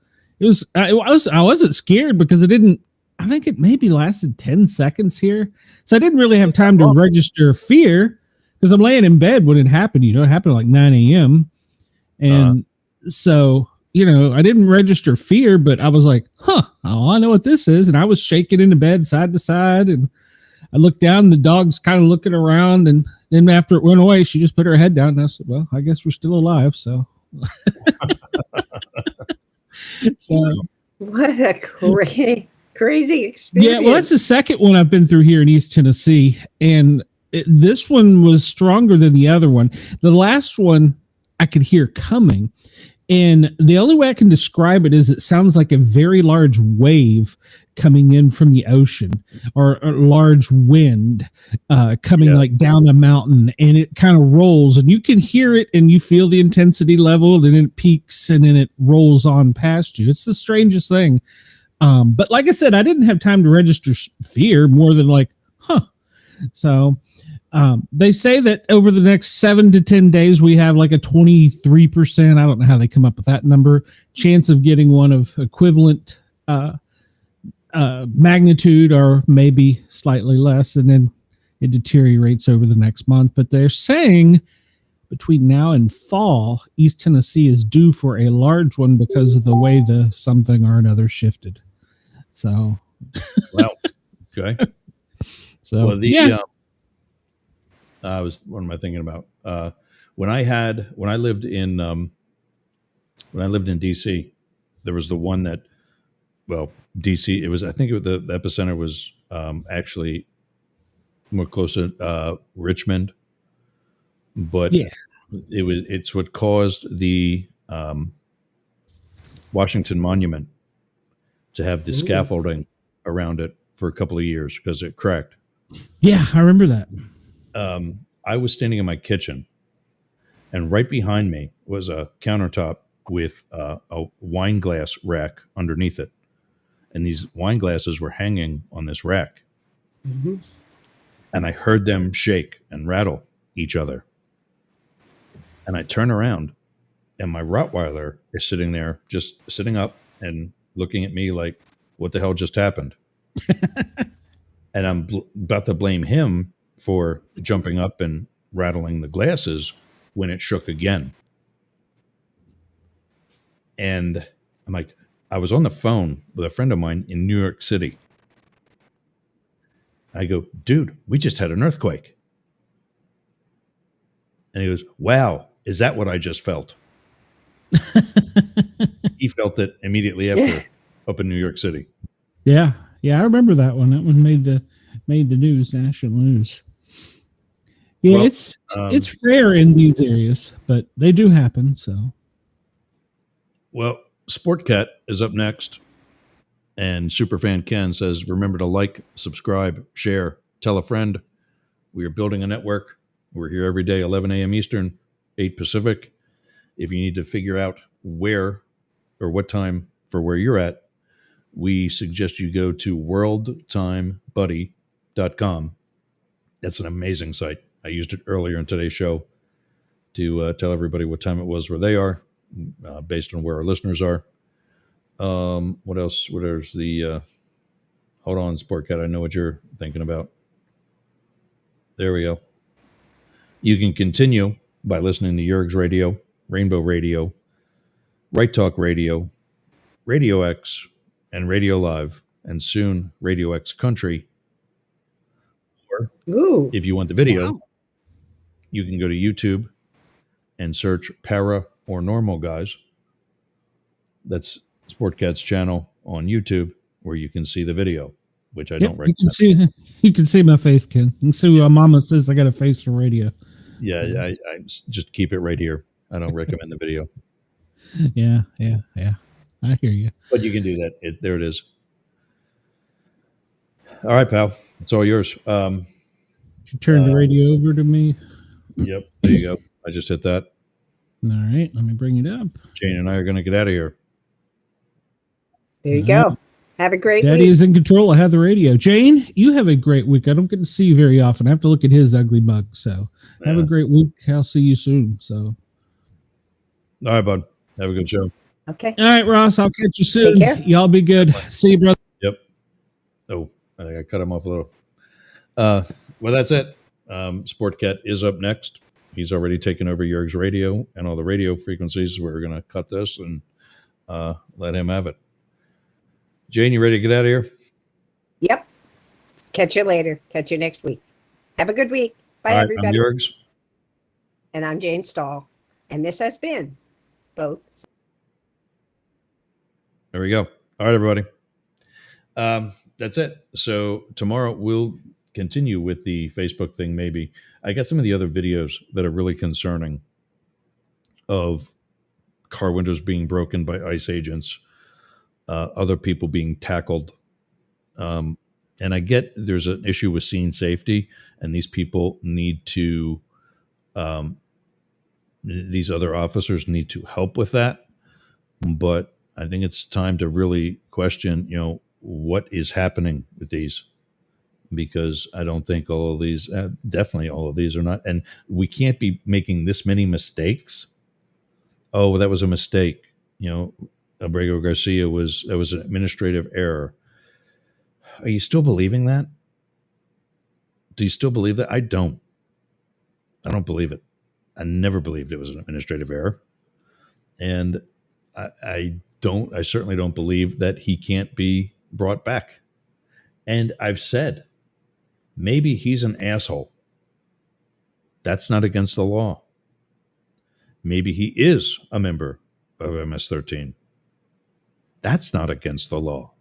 I wasn't scared because it didn't. I think it maybe lasted 10 seconds here, so I didn't really have time to register fear because I'm laying in bed when it happened. It happened at like 9 a.m. and so. I didn't register fear, but I was like, I know what this is. And I was shaking in the bed side to side. And I looked down, and the dog's kind of looking around. And then after it went away, she just put her head down. And I said, well, I guess we're still alive. So, What a crazy experience. Yeah, well, that's the second one I've been through here in East Tennessee. And this one was stronger than the other one. The last one I could hear coming. And the only way I can describe it is it sounds like a very large wave coming in from the ocean, or a large wind coming like down a mountain, and it kind of rolls, and you can hear it, and you feel the intensity level, and it peaks, and then it rolls on past you. It's the strangest thing. But like I said, I didn't have time to register fear more than like, So they say that over the next 7 to 10 days, we have like a 23%. I don't know how they come up with that number, chance of getting one of equivalent magnitude, or maybe slightly less. And then it deteriorates over the next month. But they're saying between now and fall, East Tennessee is due for a large one because of the way the something or another shifted. So, wow. Okay. So, well, what am I thinking about? When I lived in DC, there was the one that, DC, it was, I think the epicenter was actually more close to Richmond, but it's what caused the Washington Monument to have the scaffolding around it for a couple of years because it cracked. Yeah, I remember that. I was standing in my kitchen, and right behind me was a countertop with a wine glass rack underneath it. And these wine glasses were hanging on this rack. Mm-hmm. And I heard them shake and rattle each other. And I turn around, and my Rottweiler is sitting there, just sitting up and looking at me like, what the hell just happened? And I'm about to blame him for jumping up and rattling the glasses when it shook again. And I'm like, I was on the phone with a friend of mine in New York City. I go, dude, we just had an earthquake. And he goes, wow, is that what I just felt? He felt it immediately after up in New York City. Yeah, I remember that one. That one made the news, national news. Yeah, Well, it's rare in these areas, but they do happen. So, well, Sportcat is up next, and Superfan Ken says, "Remember to like, subscribe, share, tell a friend. We are building a network. We're here every day, 11 a.m. Eastern, 8 Pacific. If you need to figure out where or what time for where you're at, we suggest you go to worldtimebuddy.com. That's an amazing site. I used it earlier in today's show to tell everybody what time it was where they are, based on where our listeners are. What else? What is the? Hold on, Sportcat. I know what you're thinking about. There we go. You can continue by listening to Yerg's Radio, Rainbow Radio, Right Talk Radio, Radio X, and Radio Live, and soon Radio X Country. Or Ooh. if you want the video, you can go to YouTube and search Para or Normal Guys. That's Sportcat's channel on YouTube, where you can see the video, which I don't recommend. You can see my face, Ken. You can see what Mama says I got a face for radio. Yeah, I just keep it right here. I don't recommend the video. Yeah. I hear you. But you can do that. There it is. All right, pal. It's all yours. You turn the radio over to me. Yep. There you go. I just hit that. All right. Let me bring it up. Jane and I are going to get out of here. There you go. Have a great Daddy week. is in control. I have the radio. Jane, you have a great week. I don't get to see you very often. I have to look at his ugly mug. So have a great week. I'll see you soon. So, all right, bud. Have a good show. Okay. All right, Ross. I'll catch you soon. Take care. Y'all be good. See you, brother. Yep. Oh, I think I cut him off a little. Well, that's it. Sportcat is up next. He's already taken over Yerg's Radio and all the radio frequencies. We're going to cut this and let him have it. Jane, you ready to get out of here? Yep. Catch you later. Catch you next week. Have a good week. Bye, All right, everybody. I'm Yerg's. And I'm Jane Stahl. And this has been Both. There we go. All right, everybody. That's it. So tomorrow we'll continue with the Facebook thing. Maybe I got some of the other videos that are really concerning of car windows being broken by ICE agents, other people being tackled. And I get there's an issue with scene safety, and these people need to, these other officers need to help with that. But I think it's time to really question, what is happening with these, because I don't think all of these, definitely all of these are not, and we can't be making this many mistakes. Oh, that was a mistake. Abrego Garcia that was an administrative error. Are you still believing that? Do you still believe that? I don't believe it. I never believed it was an administrative error. And I certainly don't believe that he can't be brought back. And I've said, maybe he's an asshole. That's not against the law. Maybe he is a member of MS-13. That's not against the law.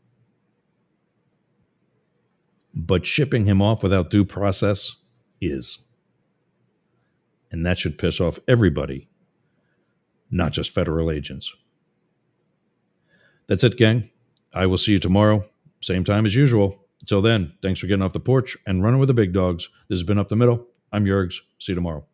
But shipping him off without due process is. And that should piss off everybody, not just federal agents. That's it, gang. I will see you tomorrow, same time as usual. Until then, thanks for getting off the porch and running with the big dogs. This has been Up the Middle. I'm Yergs. See you tomorrow.